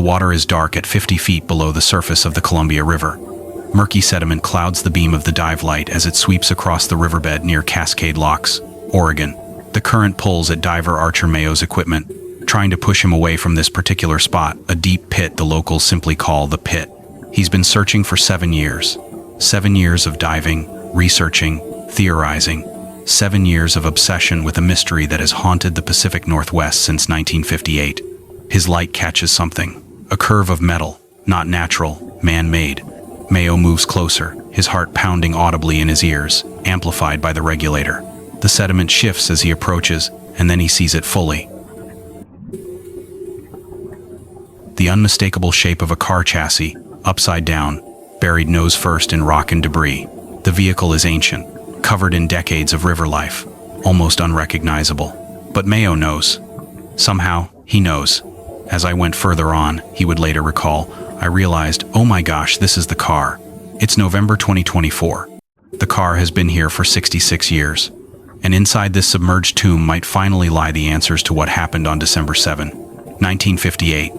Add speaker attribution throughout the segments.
Speaker 1: water is dark at 50 feet below the surface of the Columbia River. Murky sediment clouds the beam of the dive light as it sweeps across the riverbed near Cascade Locks, Oregon. The current pulls at diver Archer Mayo's equipment, trying to push him away from this particular spot, a deep pit the locals simply call the pit. He's been searching for 7 years. 7 years of diving, researching, theorizing. 7 years of obsession with a mystery that has haunted the Pacific Northwest since 1958. His light catches something, a curve of metal, not natural, man-made. Mayo moves closer, his heart pounding audibly in his ears, amplified by the regulator. The sediment shifts as he approaches, and then he sees it fully. The unmistakable shape of a car chassis, upside down, buried nose first in rock and debris. The vehicle is ancient, covered in decades of river life, almost unrecognizable. But Mayo knows. Somehow, he knows. As I went further on, he would later recall, I realized, oh my gosh, this is the car. It's November 2024. The car has been here for 66 years. And inside this submerged tomb might finally lie the answers to what happened on December 7, 1958,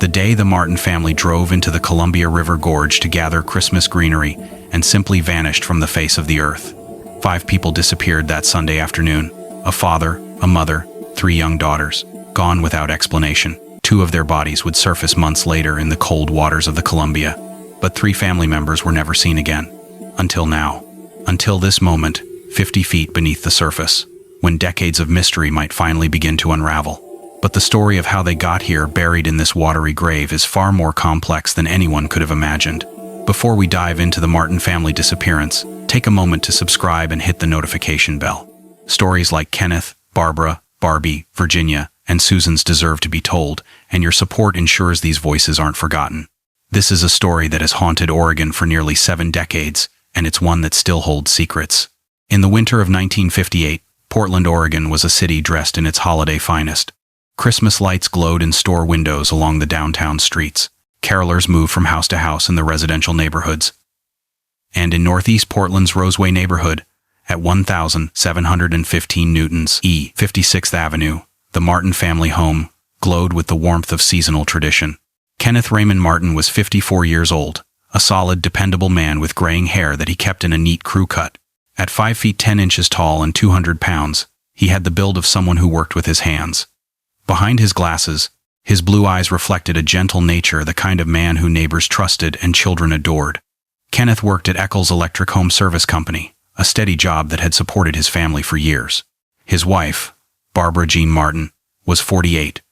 Speaker 1: the day the Martin family drove into the Columbia River Gorge to gather Christmas greenery and simply vanished from the face of the earth. 5 people disappeared that Sunday afternoon, a father, a mother, 3 young daughters, gone without explanation. 2 of their bodies would surface months later in the cold waters of the Columbia, but 3 family members were never seen again. Until now. Until this moment, 50 feet beneath the surface, when decades of mystery might finally begin to unravel. But the story of how they got here buried in this watery grave is far more complex than anyone could have imagined. Before we dive into the Martin family disappearance, take a moment to subscribe and hit the notification bell. Stories like Kenneth, Barbara, Barbie, Virginia, and Susan's deserve to be told, and your support ensures these voices aren't forgotten. This is a story that has haunted Oregon for nearly 7 decades, and it's one that still holds secrets. In the winter of 1958, Portland, Oregon was a city dressed in its holiday finest. Christmas lights glowed in store windows along the downtown streets. Carolers moved from house to house in the residential neighborhoods. And in northeast Portland's Roseway neighborhood, at 1715 Newtons E. 56th Avenue, the Martin family home glowed with the warmth of seasonal tradition. Kenneth Raymond Martin was 54 years old, a solid, dependable man with graying hair that he kept in a neat crew cut. At 5 feet 10 inches tall and 200 pounds, he had the build of someone who worked with his hands. Behind his glasses, his blue eyes reflected a gentle nature, the kind of man who neighbors trusted and children adored. Kenneth worked at Eccles Electric Home Service Company, a steady job that had supported his family for years. His wife, Barbara Jean Martin, was 48,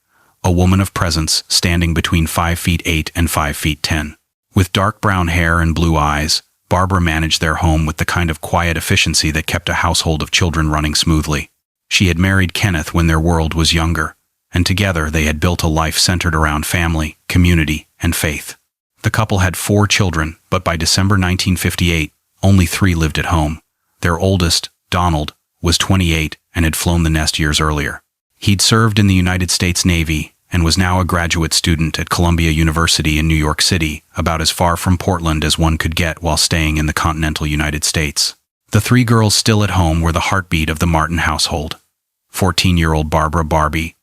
Speaker 1: a woman of presence standing between 5 feet 8 and 5 feet 10. With dark brown hair and blue eyes, Barbara managed their home with the kind of quiet efficiency that kept a household of children running smoothly. She had married Kenneth when their world was younger, and together they had built a life centered around family, community, and faith. The couple had 4 children, but by December 1958, only 3 lived at home. Their oldest, Donald, was 28 and had flown the nest years earlier. He'd served in the United States Navy and was now a graduate student at Columbia University in New York City, about as far from Portland as one could get while staying in the continental United States. The 3 girls still at home were the heartbeat of the Martin household. 14-year-old Barbara Barbie,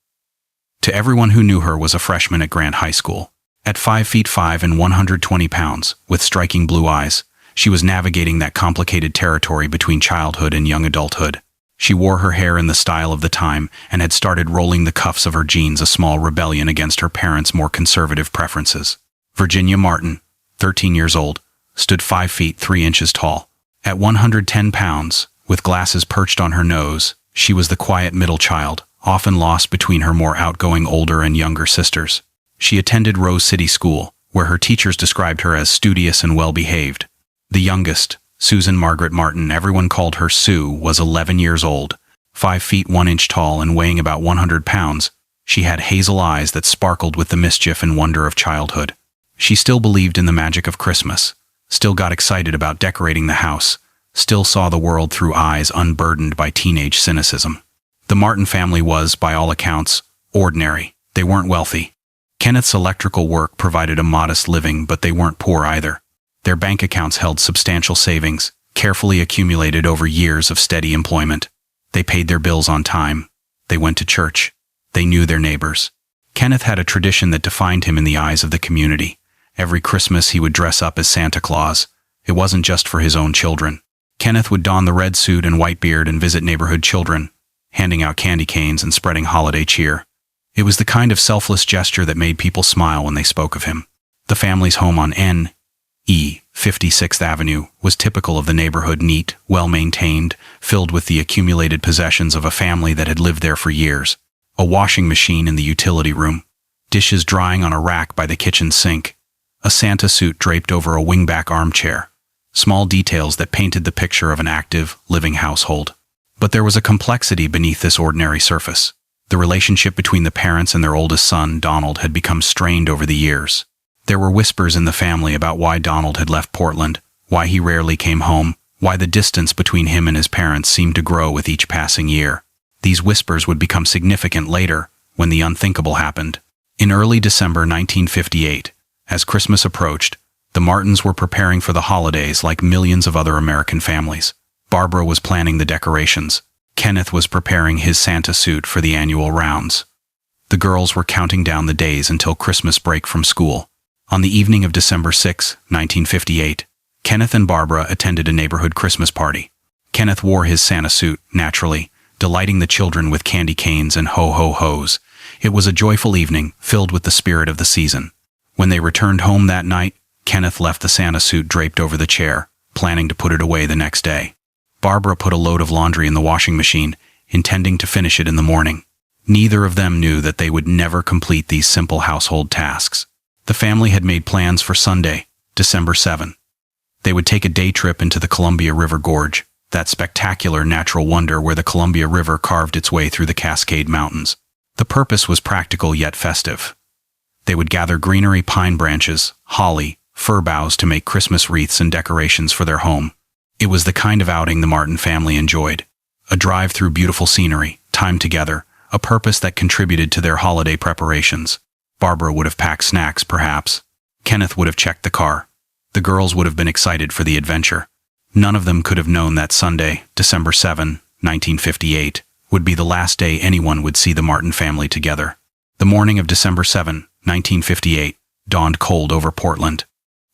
Speaker 1: to everyone who knew her, was a freshman at Grant High School. At 5 feet 5 and 120 pounds, with striking blue eyes, she was navigating that complicated territory between childhood and young adulthood. She wore her hair in the style of the time and had started rolling the cuffs of her jeans, a small rebellion against her parents' more conservative preferences. Virginia Martin, 13 years old, stood 5 feet 3 inches tall. At 110 pounds, with glasses perched on her nose, she was the quiet middle child, often lost between her more outgoing older and younger sisters. She attended Rose City School, where her teachers described her as studious and well-behaved. The youngest, Susan Margaret Martin, everyone called her Sue, was 11 years old. 5 feet 1 inch tall and weighing about 100 pounds, she had hazel eyes that sparkled with the mischief and wonder of childhood. She still believed in the magic of Christmas, still got excited about decorating the house, still saw the world through eyes unburdened by teenage cynicism. The Martin family was, by all accounts, ordinary. They weren't wealthy. Kenneth's electrical work provided a modest living, but they weren't poor either. Their bank accounts held substantial savings, carefully accumulated over years of steady employment. They paid their bills on time. They went to church. They knew their neighbors. Kenneth had a tradition that defined him in the eyes of the community. Every Christmas he would dress up as Santa Claus. It wasn't just for his own children. Kenneth would don the red suit and white beard and visit neighborhood children, handing out candy canes and spreading holiday cheer. It was the kind of selfless gesture that made people smile when they spoke of him. The family's home on N.E. 56th Avenue was typical of the neighborhood, neat, well-maintained, filled with the accumulated possessions of a family that had lived there for years. A washing machine in the utility room, dishes drying on a rack by the kitchen sink, a Santa suit draped over a wingback armchair. Small details that painted the picture of an active, living household. But there was a complexity beneath this ordinary surface. The relationship between the parents and their oldest son, Donald, had become strained over the years. There were whispers in the family about why Donald had left Portland, why he rarely came home, why the distance between him and his parents seemed to grow with each passing year. These whispers would become significant later, when the unthinkable happened. In early December 1958, as Christmas approached, the Martins were preparing for the holidays like millions of other American families. Barbara was planning the decorations. Kenneth was preparing his Santa suit for the annual rounds. The girls were counting down the days until Christmas break from school. On the evening of December 6, 1958, Kenneth and Barbara attended a neighborhood Christmas party. Kenneth wore his Santa suit, naturally, delighting the children with candy canes and ho-ho-hos. It was a joyful evening, filled with the spirit of the season. When they returned home that night, Kenneth left the Santa suit draped over the chair, planning to put it away the next day. Barbara put a load of laundry in the washing machine, intending to finish it in the morning. Neither of them knew that they would never complete these simple household tasks. The family had made plans for Sunday, December 7. They would take a day trip into the Columbia River Gorge, that spectacular natural wonder where the Columbia River carved its way through the Cascade Mountains. The purpose was practical yet festive. They would gather greenery, pine branches, holly, fir boughs to make Christmas wreaths and decorations for their home. It was the kind of outing the Martin family enjoyed. A drive through beautiful scenery, time together, a purpose that contributed to their holiday preparations. Barbara would have packed snacks, perhaps. Kenneth would have checked the car. The girls would have been excited for the adventure. None of them could have known that Sunday, December 7, 1958, would be the last day anyone would see the Martin family together. The morning of December 7, 1958, dawned cold over Portland.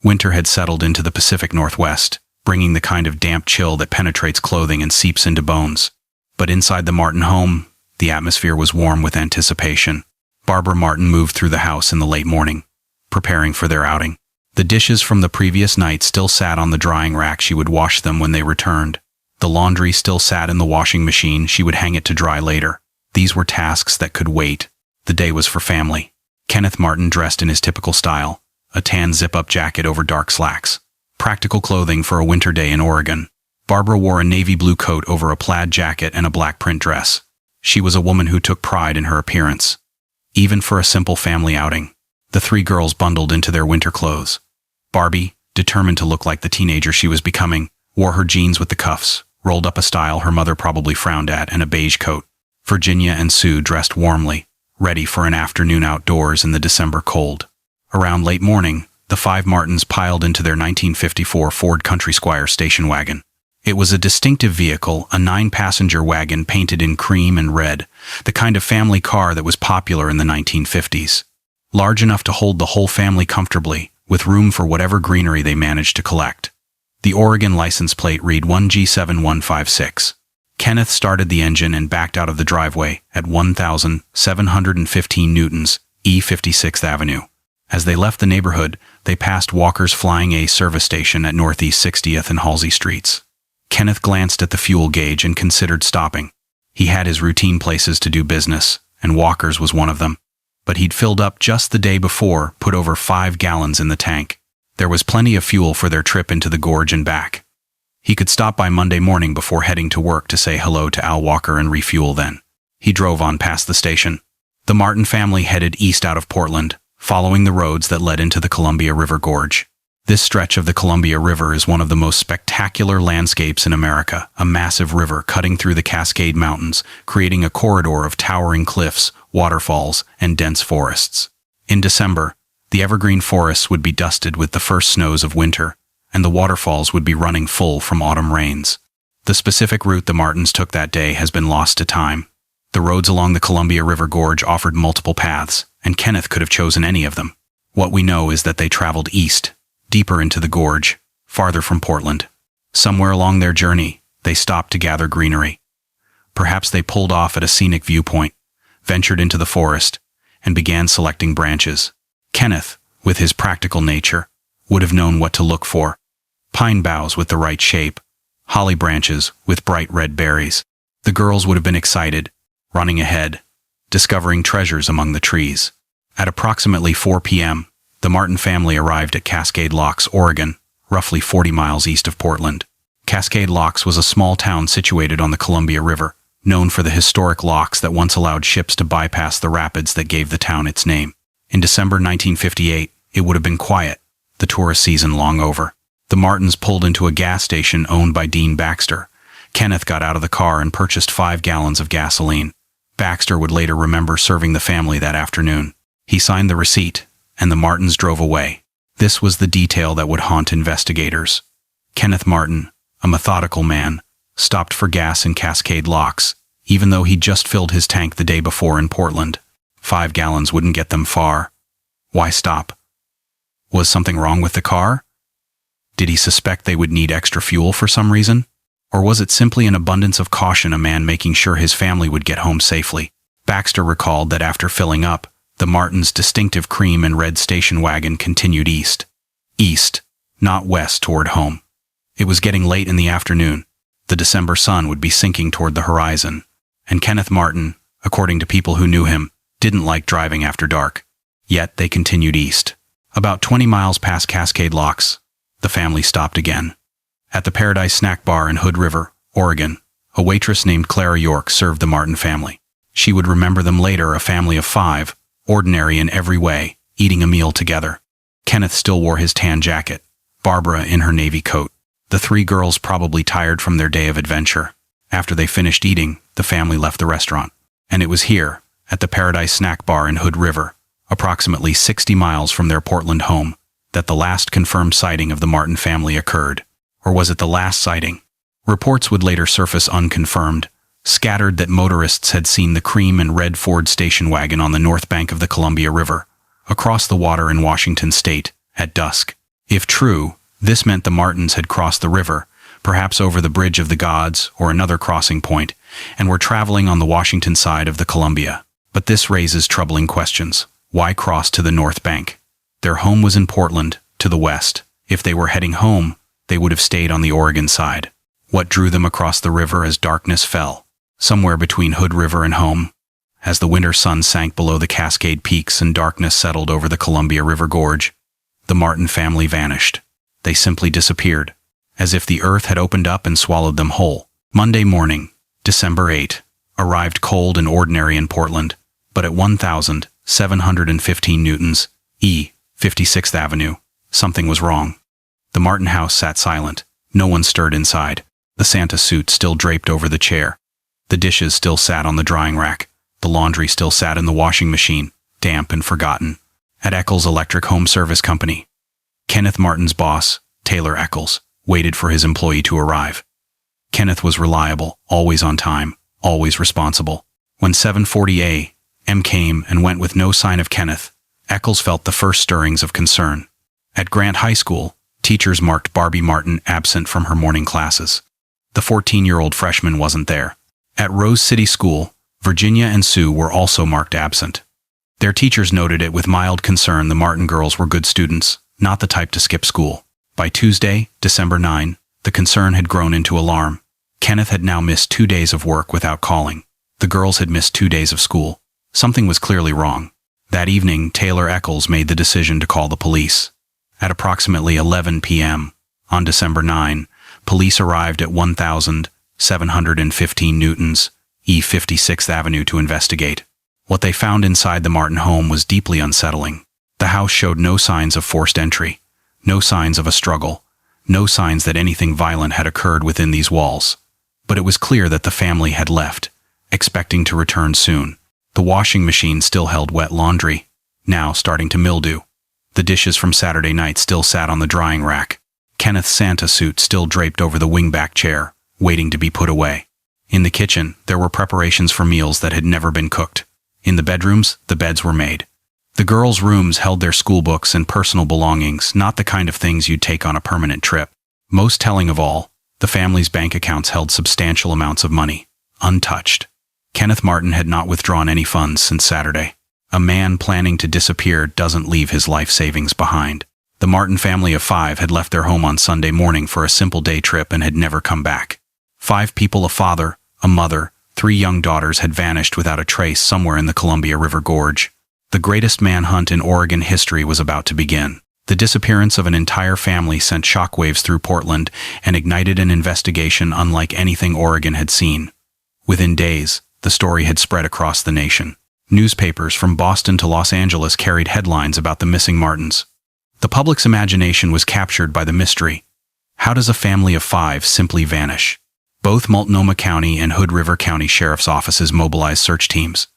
Speaker 1: Winter had settled into the Pacific Northwest, bringing the kind of damp chill that penetrates clothing and seeps into bones. But inside the Martin home, the atmosphere was warm with anticipation. Barbara Martin moved through the house in the late morning, preparing for their outing. The dishes from the previous night still sat on the drying rack. She would wash them when they returned. The laundry still sat in the washing machine. She would hang it to dry later. These were tasks that could wait. The day was for family. Kenneth Martin dressed in his typical style, a tan zip-up jacket over dark slacks. Practical clothing for a winter day in Oregon. Barbara wore a navy blue coat over a plaid jacket and a black print dress. She was a woman who took pride in her appearance. Even for a simple family outing, the three girls bundled into their winter clothes. Barbie, determined to look like the teenager she was becoming, wore her jeans with the cuffs, rolled up a style her mother probably frowned at, and a beige coat. Virginia and Sue dressed warmly, ready for an afternoon outdoors in the December cold. Around late morning, the five Martins piled into their 1954 Ford Country Squire station wagon. It was a distinctive vehicle, a 9-passenger wagon painted in cream and red, the kind of family car that was popular in the 1950s. Large enough to hold the whole family comfortably, with room for whatever greenery they managed to collect. The Oregon license plate read 1G7156. Kenneth started the engine and backed out of the driveway at 1,715 newtons, E 56th Avenue. As they left the neighborhood, they passed Walker's Flying A service station at Northeast 60th and Halsey Streets. Kenneth glanced at the fuel gauge and considered stopping. He had his routine places to do business, and Walker's was one of them. But he'd filled up just the day before, put over 5 gallons in the tank. There was plenty of fuel for their trip into the gorge and back. He could stop by Monday morning before heading to work to say hello to Al Walker and refuel then. He drove on past the station. The Martin family headed east out of Portland, following the roads that led into the Columbia River Gorge. This stretch of the Columbia River is one of the most spectacular landscapes in America, a massive river cutting through the Cascade Mountains, creating a corridor of towering cliffs, waterfalls, and dense forests. In December, the evergreen forests would be dusted with the first snows of winter, and the waterfalls would be running full from autumn rains. The specific route the Martins took that day has been lost to time. The The roads along the Columbia River Gorge offered multiple paths, and Kenneth could have chosen any of them. What we know is that they traveled east, deeper into the gorge, farther from Portland. Somewhere along their journey, they stopped to gather greenery. Perhaps they pulled off at a scenic viewpoint, ventured into the forest, and began selecting branches. Kenneth, with his practical nature, would have known what to look for. Pine boughs with the right shape, holly branches with bright red berries. The girls would have been excited, running ahead, discovering treasures among the trees. At approximately 4 p.m., the Martin family arrived at Cascade Locks, Oregon, roughly 40 miles east of Portland. Cascade Locks was a small town situated on the Columbia River, known for the historic locks that once allowed ships to bypass the rapids that gave the town its name. In December 1958, it would have been quiet, the tourist season long over. The Martins pulled into a gas station owned by Dean Baxter. Kenneth got out of the car and purchased 5 gallons of gasoline. Baxter would later remember serving the family that afternoon. He signed the receipt, and the Martins drove away. This was the detail that would haunt investigators. Kenneth Martin, a methodical man, stopped for gas in Cascade Locks, even though he'd just filled his tank the day before in Portland. 5 gallons wouldn't get them far. Why stop? Was something wrong with the car? Did he suspect they would need extra fuel for some reason? Or was it simply an abundance of caution, a man making sure his family would get home safely? Baxter recalled that after filling up, the Martins' distinctive cream and red station wagon continued east. East, not west toward home. It was getting late in the afternoon. The December sun would be sinking toward the horizon, and Kenneth Martin, according to people who knew him, didn't like driving after dark. Yet they continued east. About 20 miles past Cascade Locks, the family stopped again. At the Paradise Snack Bar in Hood River, Oregon, a waitress named Clara York served the Martin family. She would remember them later, a family of 5, ordinary in every way, eating a meal together. Kenneth still wore his tan jacket, Barbara in her navy coat. The 3 girls probably tired from their day of adventure. After they finished eating, the family left the restaurant. And it was here, at the Paradise Snack Bar in Hood River, approximately 60 miles from their Portland home, that the last confirmed sighting of the Martin family occurred. Or was it the last sighting? Reports would later surface unconfirmed, scattered, that motorists had seen the cream and red Ford station wagon on the north bank of the Columbia River, across the water in Washington state, at dusk. If true, this meant the Martins had crossed the river, perhaps over the Bridge of the Gods or another crossing point, and were traveling on the Washington side of the Columbia. But this raises troubling questions. Why cross to the north bank? Their home was in Portland, to the west. If they were heading home, they would have stayed on the Oregon side. What drew them across the river as darkness fell? Somewhere between Hood River and home. As the winter sun sank below the Cascade Peaks and darkness settled over the Columbia River Gorge, the Martin family vanished. They simply disappeared, as if the earth had opened up and swallowed them whole. Monday morning, December 8, arrived cold and ordinary in Portland, but at 1,715 Newtons, E, 56th Avenue, something was wrong. The Martin house sat silent. No one stirred inside. The Santa suit still draped over the chair. The dishes still sat on the drying rack. The laundry still sat in the washing machine, damp and forgotten. At Eccles Electric Home Service Company, Kenneth Martin's boss, Taylor Eccles, waited for his employee to arrive. Kenneth was reliable, always on time, always responsible. When 7:40 a.m. came and went with no sign of Kenneth, Eccles felt the first stirrings of concern. At Grant High School, teachers marked Barbie Martin absent from her morning classes. The 14-year-old freshman wasn't there. At Rose City School, Virginia and Sue were also marked absent. Their teachers noted it with mild concern. The Martin girls were good students, not the type to skip school. By Tuesday, December 9, the concern had grown into alarm. Kenneth had now missed 2 days of work without calling. The girls had missed 2 days of school. Something was clearly wrong. That evening, Taylor Eccles made the decision to call the police. At approximately 11 p.m., on December 9, police arrived at 1,715 Newtons, E 56th Avenue to investigate. What they found inside the Martin home was deeply unsettling. The house showed no signs of forced entry, no signs of a struggle, no signs that anything violent had occurred within these walls. But it was clear that the family had left, expecting to return soon. The washing machine still held wet laundry, now starting to mildew. The dishes from Saturday night still sat on the drying rack. Kenneth's Santa suit still draped over the wingback chair, waiting to be put away. In the kitchen, there were preparations for meals that had never been cooked. In the bedrooms, the beds were made. The girls' rooms held their schoolbooks and personal belongings, not the kind of things you'd take on a permanent trip. Most telling of all, the family's bank accounts held substantial amounts of money, untouched. Kenneth Martin had not withdrawn any funds since Saturday. A man planning to disappear doesn't leave his life savings behind. The Martin family of 5 had left their home on Sunday morning for a simple day trip and had never come back. 5 people, a father, a mother, 3 young daughters, had vanished without a trace somewhere in the Columbia River Gorge. The greatest manhunt in Oregon history was about to begin. The disappearance of an entire family sent shockwaves through Portland and ignited an investigation unlike anything Oregon had seen. Within days, the story had spread across the nation. Newspapers from Boston to Los Angeles carried headlines about the missing Martins. The public's imagination was captured by the mystery. How does a family of 5 simply vanish? Both Multnomah County and Hood River County Sheriff's offices mobilized search teams.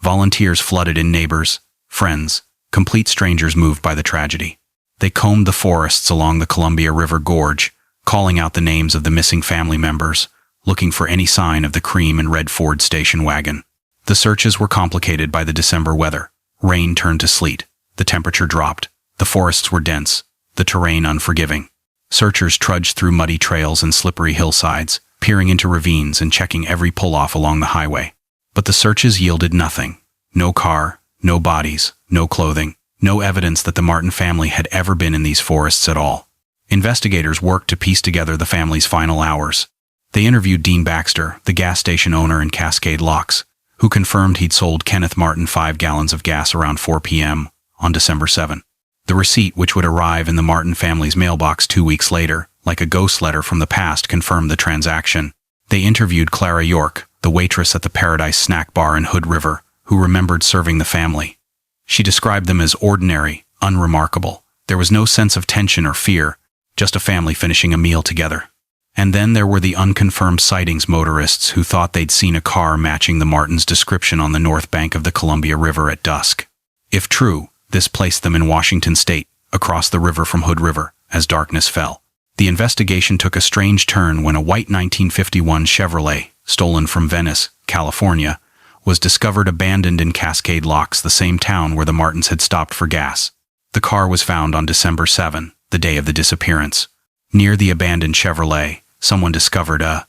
Speaker 1: Volunteers flooded in, neighbors, friends, complete strangers moved by the tragedy. They combed the forests along the Columbia River Gorge, calling out the names of the missing family members, looking for any sign of the cream and red Ford station wagon. The searches were complicated by the December weather. Rain turned to sleet. The temperature dropped. The forests were dense, the terrain unforgiving. Searchers trudged through muddy trails and slippery hillsides, peering into ravines and checking every pull-off along the highway. But the searches yielded nothing. No car, no bodies, no clothing, no evidence that the Martin family had ever been in these forests at all. Investigators worked to piece together the family's final hours. They interviewed Dean Baxter, the gas station owner in Cascade Locks, who confirmed he'd sold Kenneth Martin 5 gallons of gas around 4 p.m. on December 7. The receipt, which would arrive in the Martin family's mailbox 2 weeks later, like a ghost letter from the past, confirmed the transaction. They interviewed Clara York, the waitress at the Paradise Snack Bar in Hood River, who remembered serving the family. She described them as ordinary, unremarkable. There was no sense of tension or fear, just a family finishing a meal together. And then there were the unconfirmed sightings motorists who thought they'd seen a car matching the Martins' description on the north bank of the Columbia River at dusk. If true, this placed them in Washington state, across the river from Hood River, as darkness fell. The investigation took a strange turn when a white 1951 Chevrolet, stolen from Venice, California, was discovered abandoned in Cascade Locks, the same town where the Martins had stopped for gas. The car was found on December 7, the day of the disappearance. Near the abandoned Chevrolet, someone discovered a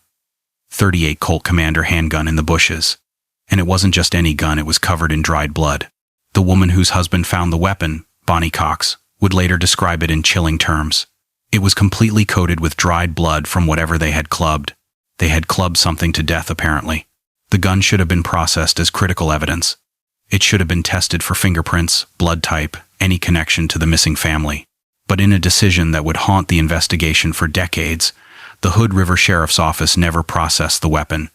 Speaker 1: .38 Colt Commander handgun in the bushes. And it wasn't just any gun, it was covered in dried blood. The woman whose husband found the weapon, Bonnie Cox, would later describe it in chilling terms. It was completely coated with dried blood from whatever they had clubbed. They had clubbed something to death, apparently. The gun should have been processed as critical evidence. It should have been tested for fingerprints, blood type, any connection to the missing family. But in a decision that would haunt the investigation for decades, the Hood River Sheriff's Office never processed the weapon.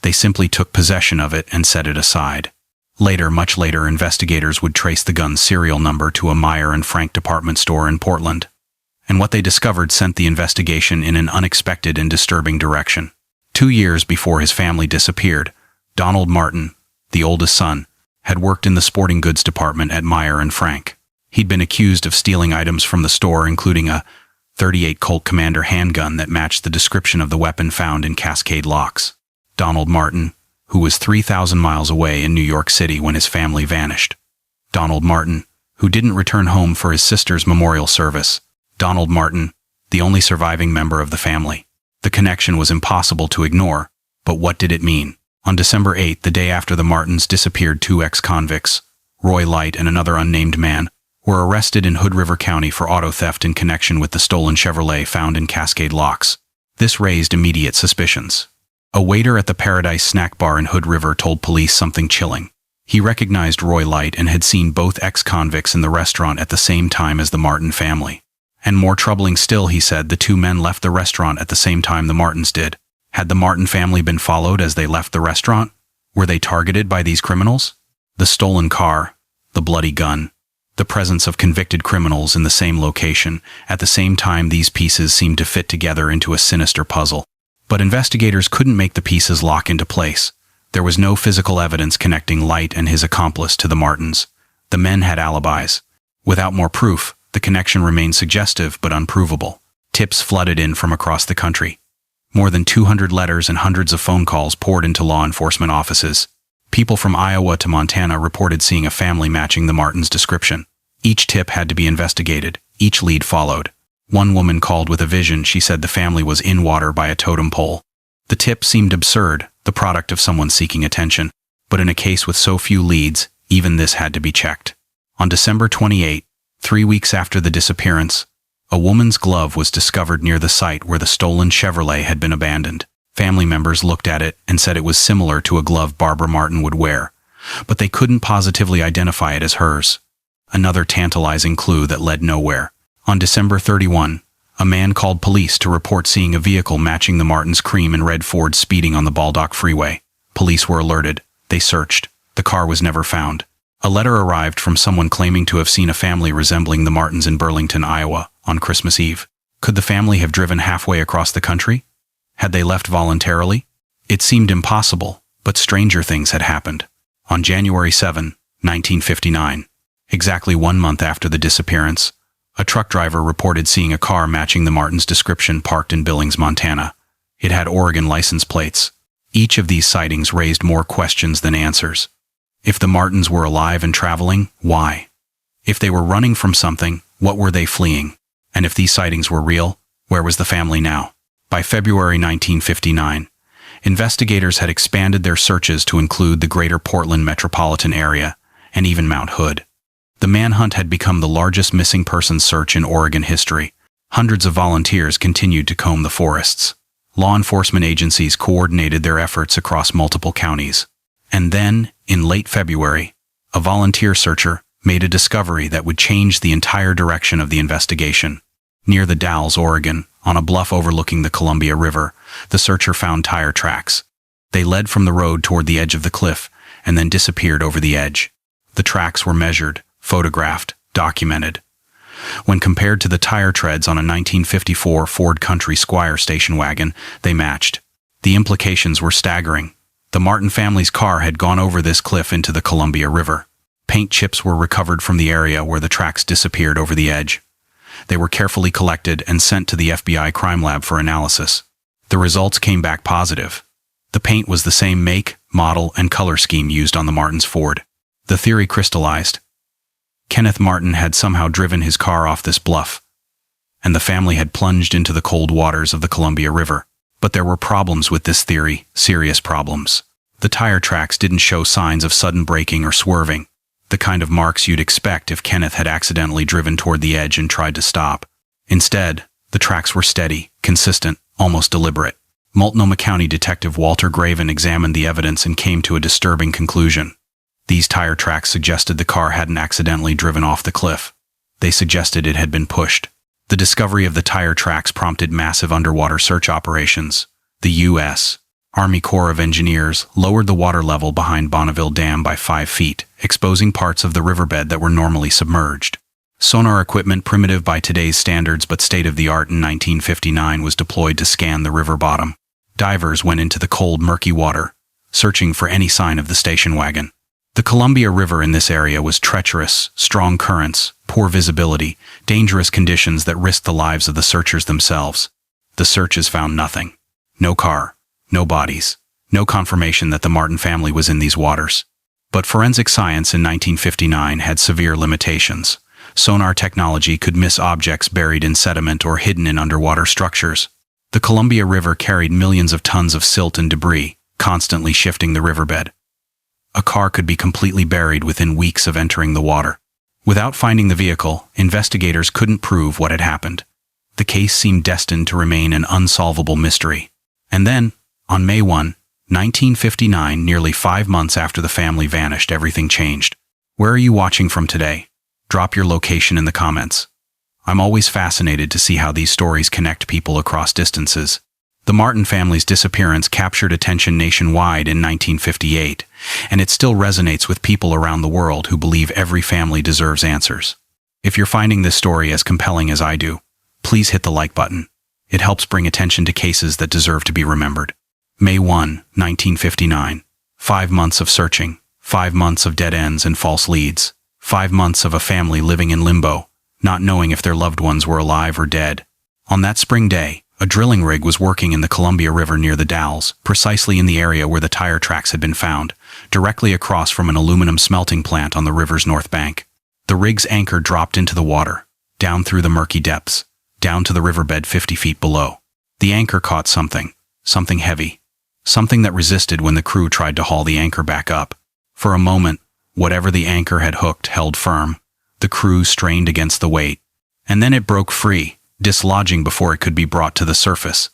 Speaker 1: They simply took possession of it and set it aside. Later, much later, investigators would trace the gun's serial number to a Meyer and Frank department store in Portland. And what they discovered sent the investigation in an unexpected and disturbing direction. 2 years before his family disappeared, Donald Martin, the oldest son, had worked in the sporting goods department at Meyer and Frank. He'd been accused of stealing items from the store, including a .38 Colt Commander handgun that matched the description of the weapon found in Cascade Locks. Donald Martin, who was 3,000 miles away in New York City when his family vanished. Donald Martin, who didn't return home for his sister's memorial service. Donald Martin, the only surviving member of the family. The connection was impossible to ignore, but what did it mean? On December 8, the day after the Martins disappeared, 2 ex-convicts, Roy Light and another unnamed man, were arrested in Hood River County for auto theft in connection with the stolen Chevrolet found in Cascade Locks. This raised immediate suspicions. A waiter at the Paradise Snack Bar in Hood River told police something chilling. He recognized Roy Light and had seen both ex-convicts in the restaurant at the same time as the Martin family. And more troubling still, he said, the 2 men left the restaurant at the same time the Martins did. Had the Martin family been followed as they left the restaurant? Were they targeted by these criminals? The stolen car, the bloody gun, the presence of convicted criminals in the same location. At the same time, these pieces seemed to fit together into a sinister puzzle. But investigators couldn't make the pieces lock into place. There was no physical evidence connecting Light and his accomplice to the Martins. The men had alibis. Without more proof, the connection remained suggestive but unprovable. Tips flooded in from across the country. More than 200 letters and hundreds of phone calls poured into law enforcement offices. People from Iowa to Montana reported seeing a family matching the Martins' description. Each tip had to be investigated. Each lead followed. One woman called with a vision. She said the family was in water by a totem pole. The tip seemed absurd, the product of someone seeking attention. But in a case with so few leads, even this had to be checked. On December 28, 3 weeks after the disappearance, a woman's glove was discovered near the site where the stolen Chevrolet had been abandoned. Family members looked at it and said it was similar to a glove Barbara Martin would wear, but they couldn't positively identify it as hers. Another tantalizing clue that led nowhere. On December 31, a man called police to report seeing a vehicle matching the Martins' cream and red Ford speeding on the Baldock Freeway. Police were alerted. They searched. The car was never found. A letter arrived from someone claiming to have seen a family resembling the Martins in Burlington, Iowa, on Christmas Eve. Could the family have driven halfway across the country? Had they left voluntarily? It seemed impossible, but stranger things had happened. On January 7, 1959, exactly 1 month after the disappearance, a truck driver reported seeing a car matching the Martins' description parked in Billings, Montana. It had Oregon license plates. Each of these sightings raised more questions than answers. If the Martins were alive and traveling, why? If they were running from something, what were they fleeing? And if these sightings were real, where was the family now? By February 1959, investigators had expanded their searches to include the greater Portland metropolitan area and even Mount Hood. The manhunt had become the largest missing persons search in Oregon history. Hundreds of volunteers continued to comb the forests. Law enforcement agencies coordinated their efforts across multiple counties. And then, in late February, a volunteer searcher made a discovery that would change the entire direction of the investigation. Near the Dalles, Oregon, on a bluff overlooking the Columbia River, the searcher found tire tracks. They led from the road toward the edge of the cliff and then disappeared over the edge. The tracks were measured, photographed, documented. When compared to the tire treads on a 1954 Ford Country Squire station wagon, they matched. The implications were staggering. The Martin family's car had gone over this cliff into the Columbia River. Paint chips were recovered from the area where the tracks disappeared over the edge. They were carefully collected and sent to the FBI crime lab for analysis. The results came back positive. The paint was the same make, model, and color scheme used on the Martins' Ford. The theory crystallized. Kenneth Martin had somehow driven his car off this bluff, and the family had plunged into the cold waters of the Columbia River. But there were problems with this theory, serious problems. The tire tracks didn't show signs of sudden braking or swerving, the kind of marks you'd expect if Kenneth had accidentally driven toward the edge and tried to stop. Instead, the tracks were steady, consistent, almost deliberate. Multnomah County Detective Walter Graven examined the evidence and came to a disturbing conclusion. These tire tracks suggested the car hadn't accidentally driven off the cliff. They suggested it had been pushed. The discovery of the tire tracks prompted massive underwater search operations. The U.S. Army Corps of Engineers lowered the water level behind Bonneville Dam by 5 feet, exposing parts of the riverbed that were normally submerged. Sonar equipment, primitive by today's standards but state-of-the-art in 1959, was deployed to scan the river bottom. Divers went into the cold, murky water, searching for any sign of the station wagon. The Columbia River in this area was treacherous, strong currents, poor visibility, dangerous conditions that risked the lives of the searchers themselves. The searches found nothing. No car, no bodies, no confirmation that the Martin family was in these waters. But forensic science in 1959 had severe limitations. Sonar technology could miss objects buried in sediment or hidden in underwater structures. The Columbia River carried millions of tons of silt and debris, constantly shifting the riverbed. A car could be completely buried within weeks of entering the water. Without finding the vehicle, investigators couldn't prove what had happened. The case seemed destined to remain an unsolvable mystery. And then, on May 1, 1959, nearly 5 months after the family vanished, everything changed. Where are you watching from today? Drop your location in the comments. I'm always fascinated to see how these stories connect people across distances. The Martin family's disappearance captured attention nationwide in 1958, and it still resonates with people around the world who believe every family deserves answers. If you're finding this story as compelling as I do, please hit the like button. It helps bring attention to cases that deserve to be remembered. May 1, 1959. 5 months of searching, 5 months of dead ends and false leads, 5 months of a family living in limbo, not knowing if their loved ones were alive or dead. On that spring day, A drilling rig was working in the Columbia River near the Dalles, precisely in the area where the tire tracks had been found, directly across from an aluminum smelting plant on the river's north bank. The rig's anchor dropped into the water, down through the murky depths, down to the riverbed 50 feet below. The anchor caught something heavy, something that resisted when the crew tried to haul the anchor back up. For a moment, whatever the anchor had hooked held firm. The crew strained against the weight, and then it broke free, dislodging before it could be brought to the surface,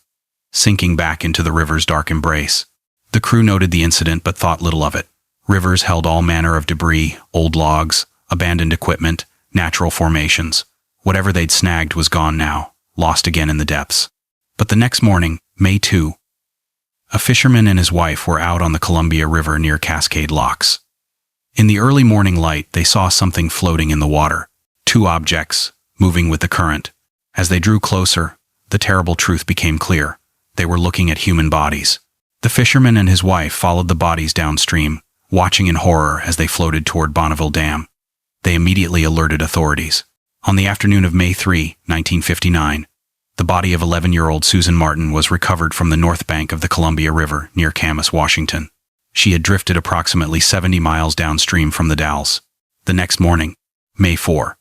Speaker 1: sinking back into the river's dark embrace. The crew noted the incident but thought little of it. Rivers held all manner of debris, old logs, abandoned equipment, natural formations. Whatever they'd snagged was gone now, lost again in the depths. But the next morning, May 2, a fisherman and his wife were out on the Columbia River near Cascade Locks. In the early morning light, they saw something floating in the water. Two objects, moving with the current. As they drew closer, the terrible truth became clear. They were looking at human bodies. The fisherman and his wife followed the bodies downstream, watching in horror as they floated toward Bonneville Dam. They immediately alerted authorities. On the afternoon of May 3, 1959, the body of 11-year-old Susan Martin was recovered from the north bank of the Columbia River near Camas, Washington. She had drifted approximately 70 miles downstream from the Dalles. The next morning, May 4,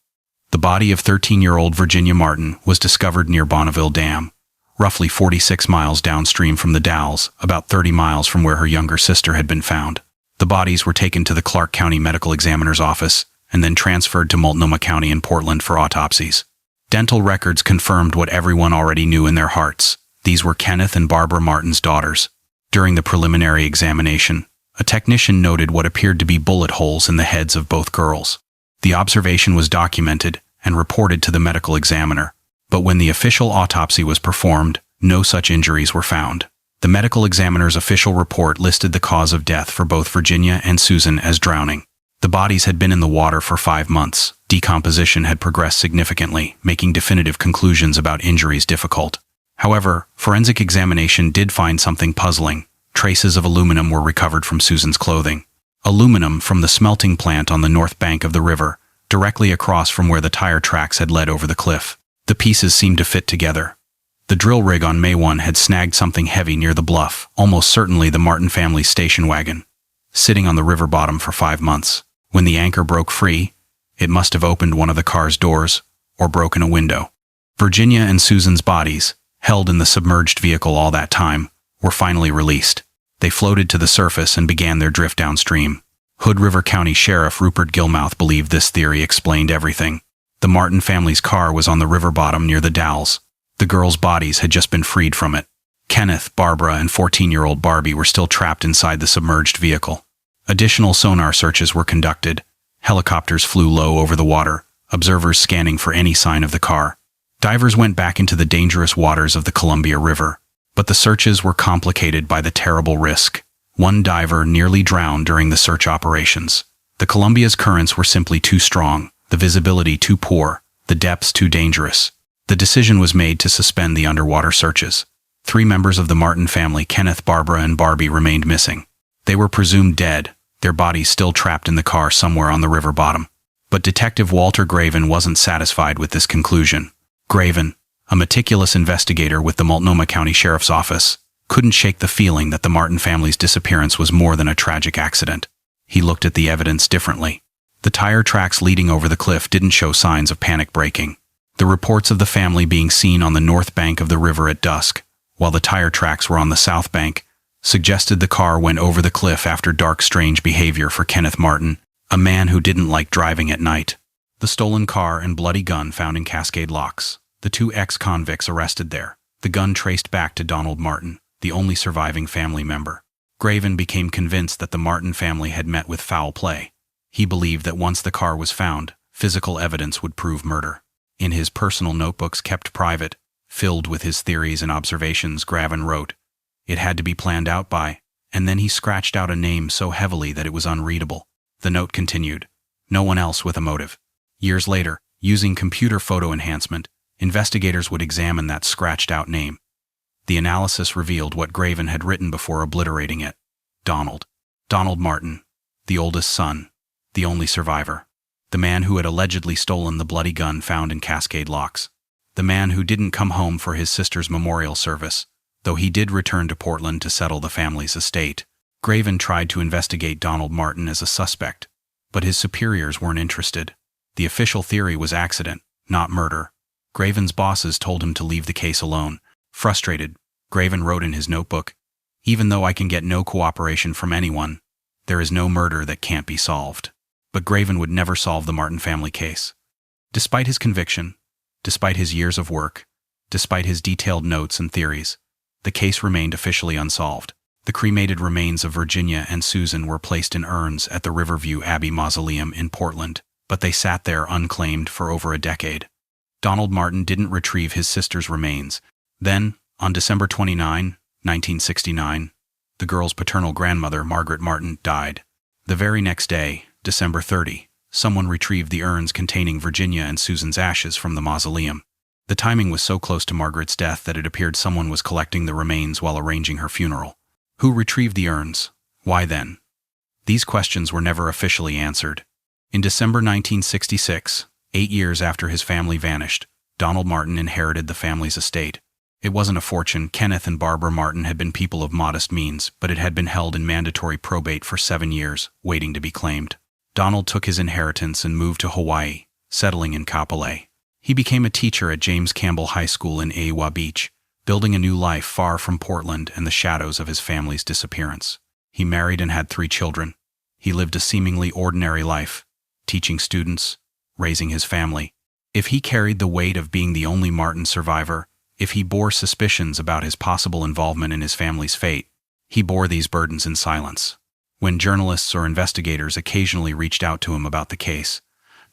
Speaker 1: the body of 13-year-old Virginia Martin was discovered near Bonneville Dam, roughly 46 miles downstream from the Dalles, about 30 miles from where her younger sister had been found. The bodies were taken to the Clark County Medical Examiner's office and then transferred to Multnomah County in Portland for autopsies. Dental records confirmed what everyone already knew in their hearts. These were Kenneth and Barbara Martin's daughters. During the preliminary examination, a technician noted what appeared to be bullet holes in the heads of both girls. The observation was documented and reported to the medical examiner, but when the official autopsy was performed, no such injuries were found. The medical examiner's official report listed the cause of death for both Virginia and Susan as drowning. The bodies had been in the water for 5 months. Decomposition had progressed significantly, making definitive conclusions about injuries difficult. However, forensic examination did find something puzzling. Traces of aluminum were recovered from Susan's clothing. Aluminum from the smelting plant on the north bank of the river, directly across from where the tire tracks had led over the cliff. The pieces seemed to fit together. The drill rig on May 1 had snagged something heavy near the bluff, almost certainly the Martin family's station wagon, sitting on the river bottom for 5 months. When the anchor broke free, it must have opened one of the car's doors or broken a window. Virginia and Susan's bodies, held in the submerged vehicle all that time, were finally released. They floated to the surface and began their drift downstream. Hood River County Sheriff Rupert Gilmouth believed this theory explained everything. The Martin family's car was on the river bottom near the Dalles. The girls' bodies had just been freed from it. Kenneth, Barbara, and 14-year-old Barbie were still trapped inside the submerged vehicle. Additional sonar searches were conducted. Helicopters flew low over the water, observers scanning for any sign of the car. Divers went back into the dangerous waters of the Columbia River, but the searches were complicated by the terrible risk. One diver nearly drowned during the search operations. The Columbia's currents were simply too strong, the visibility too poor, the depths too dangerous. The decision was made to suspend the underwater searches. 3 members of the Martin family, Kenneth, Barbara, and Barbie, remained missing. They were presumed dead, their bodies still trapped in the car somewhere on the river bottom. But Detective Walter Graven wasn't satisfied with this conclusion. Graven, a meticulous investigator with the Multnomah County Sheriff's Office, couldn't shake the feeling that the Martin family's disappearance was more than a tragic accident. He looked at the evidence differently. The tire tracks leading over the cliff didn't show signs of panic braking. The reports of the family being seen on the north bank of the river at dusk, while the tire tracks were on the south bank, suggested the car went over the cliff after dark, strange behavior for Kenneth Martin, a man who didn't like driving at night. The stolen car and bloody gun found in Cascade Locks. The 2 ex-convicts arrested there. The gun traced back to Donald Martin, the only surviving family member. Graven became convinced that the Martin family had met with foul play. He believed that once the car was found, physical evidence would prove murder. In his personal notebooks kept private, filled with his theories and observations, Graven wrote, "It had to be planned out by," and then he scratched out a name so heavily that it was unreadable. The note continued, "No one else with a motive." Years later, using computer photo enhancement, investigators would examine that scratched-out name. The analysis revealed what Graven had written before obliterating it. Donald Martin, the oldest son, the only survivor, the man who had allegedly stolen the bloody gun found in Cascade Locks. the man who didn't come home for his sister's memorial service, though he did return to Portland to settle the family's estate. Graven tried to investigate Donald Martin as a suspect, but his superiors weren't interested. The official theory was accident, not murder. Graven's bosses told him to leave the case alone. Frustrated, Graven wrote in his notebook, "Even though I can get no cooperation from anyone, there is no murder that can't be solved." But Graven would never solve the Martin family case. Despite his conviction, despite his years of work, despite his detailed notes and theories, the case remained officially unsolved. The cremated remains of Virginia and Susan were placed in urns at the Riverview Abbey Mausoleum in Portland, but they sat there unclaimed for over a decade. Donald Martin didn't retrieve his sister's remains. Then, on December 29, 1969, the girl's paternal grandmother, Margaret Martin, died. The very next day, December 30, someone retrieved the urns containing Virginia and Susan's ashes from the mausoleum. The timing was so close to Margaret's death that it appeared someone was collecting the remains while arranging her funeral. Who retrieved the urns? Why then? These questions were never officially answered. In December 1966, 8 years after his family vanished, Donald Martin inherited the family's estate. It wasn't a fortune. Kenneth and Barbara Martin had been people of modest means, but it had been held in mandatory probate for 7 years, waiting to be claimed. Donald took his inheritance and moved to Hawaii, settling in Kapolei. He became a teacher at James Campbell High School in Aiwa Beach, building a new life far from Portland and the shadows of his family's disappearance. He married and had 3 children. He lived a seemingly ordinary life, teaching students, raising his family. If he carried the weight of being the only Martin survivor, if he bore suspicions about his possible involvement in his family's fate, he bore these burdens in silence. When journalists or investigators occasionally reached out to him about the case,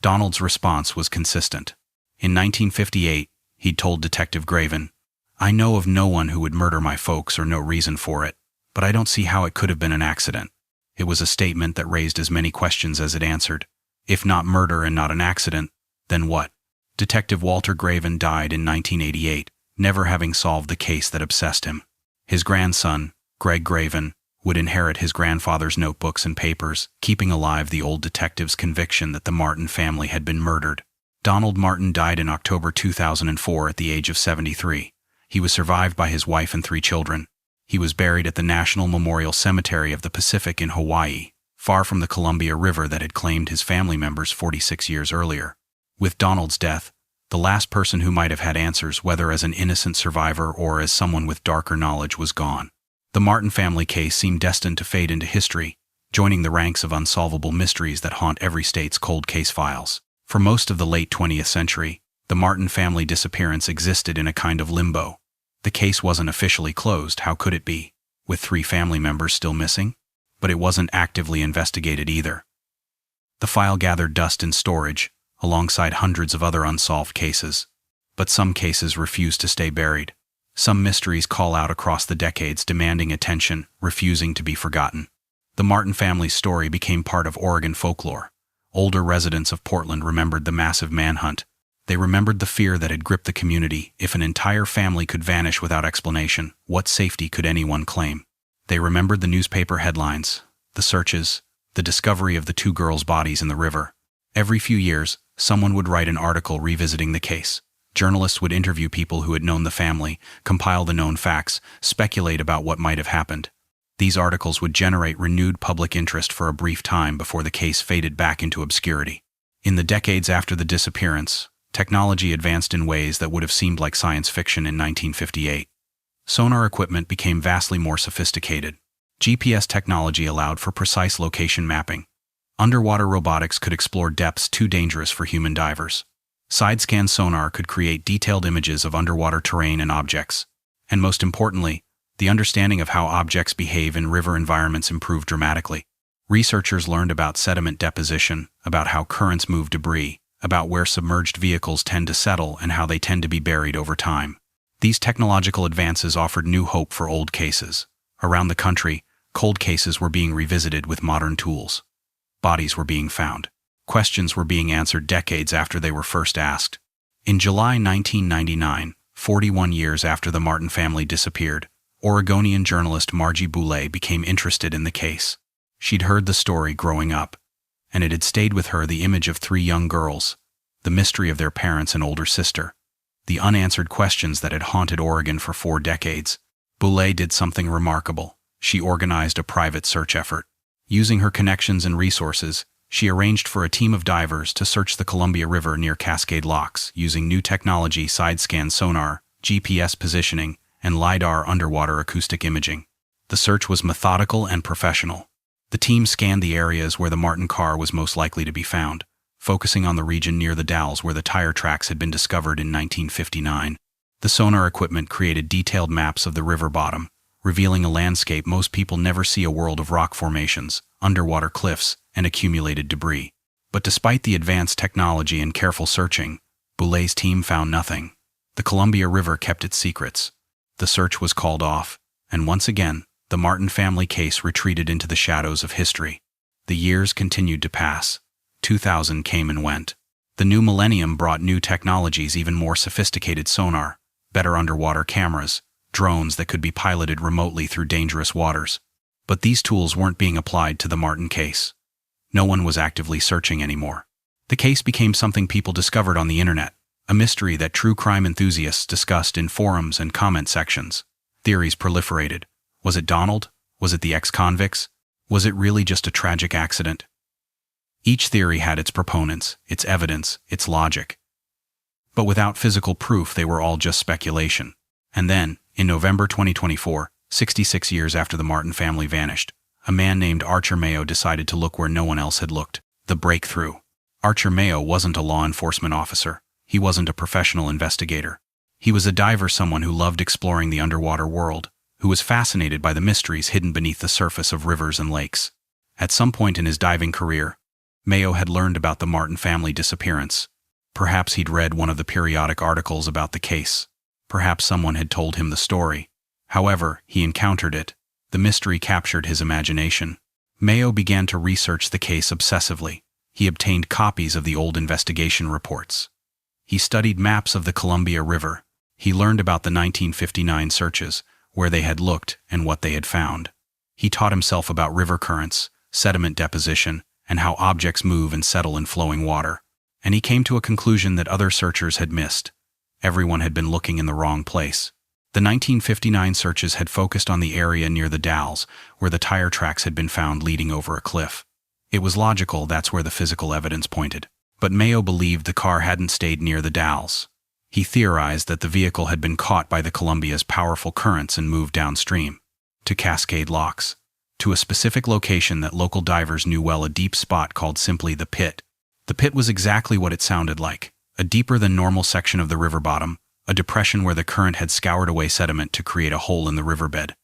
Speaker 1: Donald's response was consistent. In 1958, he'd told Detective Graven, "I know of no one who would murder my folks or no reason for it, but I don't see how it could have been an accident." It was a statement that raised as many questions as it answered. If not murder and not an accident, then what? Detective Walter Graven died in 1988, never having solved the case that obsessed him. His grandson, Greg Graven, would inherit his grandfather's notebooks and papers, keeping alive the old detective's conviction that the Martin family had been murdered. Donald Martin died in October 2004 at the age of 73. He was survived by his wife and 3 children. He was buried at the National Memorial Cemetery of the Pacific in Hawaii, far from the Columbia River that had claimed his family members 46 years earlier. With Donald's death, the last person who might have had answers, whether as an innocent survivor or as someone with darker knowledge, was gone. The Martin family case seemed destined to fade into history, joining the ranks of unsolvable mysteries that haunt every state's cold case files. For most of the late 20th century, the Martin family disappearance existed in a kind of limbo. The case wasn't officially closed, how could it be, with 3 family members still missing? But it wasn't actively investigated either. The file gathered dust in storage, alongside hundreds of other unsolved cases. But some cases refuse to stay buried. Some mysteries call out across the decades, demanding attention, refusing to be forgotten. The Martin family's story became part of Oregon folklore. Older residents of Portland remembered the massive manhunt. They remembered the fear that had gripped the community. If an entire family could vanish without explanation, what safety could anyone claim? They remembered the newspaper headlines, the searches, the discovery of the 2 girls' bodies in the river. Every few years, someone would write an article revisiting the case. Journalists would interview people who had known the family, compile the known facts, speculate about what might have happened. These articles would generate renewed public interest for a brief time before the case faded back into obscurity. In the decades after the disappearance, technology advanced in ways that would have seemed like science fiction in 1958. Sonar equipment became vastly more sophisticated. GPS technology allowed for precise location mapping. Underwater robotics could explore depths too dangerous for human divers. Side-scan sonar could create detailed images of underwater terrain and objects. And most importantly, the understanding of how objects behave in river environments improved dramatically. Researchers learned about sediment deposition, about how currents move debris, about where submerged vehicles tend to settle and how they tend to be buried over time. These technological advances offered new hope for old cases. Around the country, cold cases were being revisited with modern tools. Bodies were being found. Questions were being answered decades after they were first asked. In July 1999, 41 years after the Martin family disappeared, Oregonian journalist Margie Boulay became interested in the case. She'd heard the story growing up, and it had stayed with her the image of 3 young girls, the mystery of their parents and older sister. the unanswered questions that had haunted Oregon for 4 decades. Boulay did something remarkable. She organized a private search effort. Using her connections and resources, she arranged for a team of divers to search the Columbia River near Cascade Locks using new technology, side-scan sonar, GPS positioning, and LiDAR underwater acoustic imaging. The search was methodical and professional. The team scanned the areas where the Martin car was most likely to be found, focusing on the region near the Dalles where the tire tracks had been discovered in 1959. The sonar equipment created detailed maps of the river bottom, revealing a landscape most people never see: a world of rock formations, underwater cliffs, and accumulated debris. But despite the advanced technology and careful searching, Boulay's team found nothing. The Columbia River kept its secrets. The search was called off, and once again, the Martin family case retreated into the shadows of history. The years continued to pass. 2000 came and went. The new millennium brought new technologies, even more sophisticated sonar, better underwater cameras, drones that could be piloted remotely through dangerous waters. But these tools weren't being applied to the Martin case. No one was actively searching anymore. The case became something people discovered on the internet, a mystery that true crime enthusiasts discussed in forums and comment sections. Theories proliferated. Was it Donald? Was it the ex-convicts? Was it really just a tragic accident? Each theory had its proponents, its evidence, its logic. But without physical proof, they were all just speculation. And then, in November 2024, 66 years after the Martin family vanished, a man named Archer Mayo decided to look where no one else had looked: the breakthrough. Archer Mayo wasn't a law enforcement officer. He wasn't a professional investigator. He was a diver, someone who loved exploring the underwater world, who was fascinated by the mysteries hidden beneath the surface of rivers and lakes. At some point in his diving career, Mayo had learned about the Martin family disappearance. Perhaps he'd read one of the periodic articles about the case. Perhaps someone had told him the story. However, he encountered it. The mystery captured his imagination. Mayo began to research the case obsessively. He obtained copies of the old investigation reports. He studied maps of the Columbia River. He learned about the 1959 searches, where they had looked and what they had found. He taught himself about river currents, sediment deposition, and how objects move and settle in flowing water. And he came to a conclusion that other searchers had missed. Everyone had been looking in the wrong place. The 1959 searches had focused on the area near the Dalles, where the tire tracks had been found leading over a cliff. It was logical, that's where the physical evidence pointed. But Mayo believed the car hadn't stayed near the Dalles. He theorized that the vehicle had been caught by the Columbia's powerful currents and moved downstream, to Cascade Locks, to a specific location that local divers knew well, a deep spot called simply the Pit. The Pit was exactly what it sounded like: a deeper than normal section of the river bottom, a depression where the current had scoured away sediment to create a hole in the riverbed.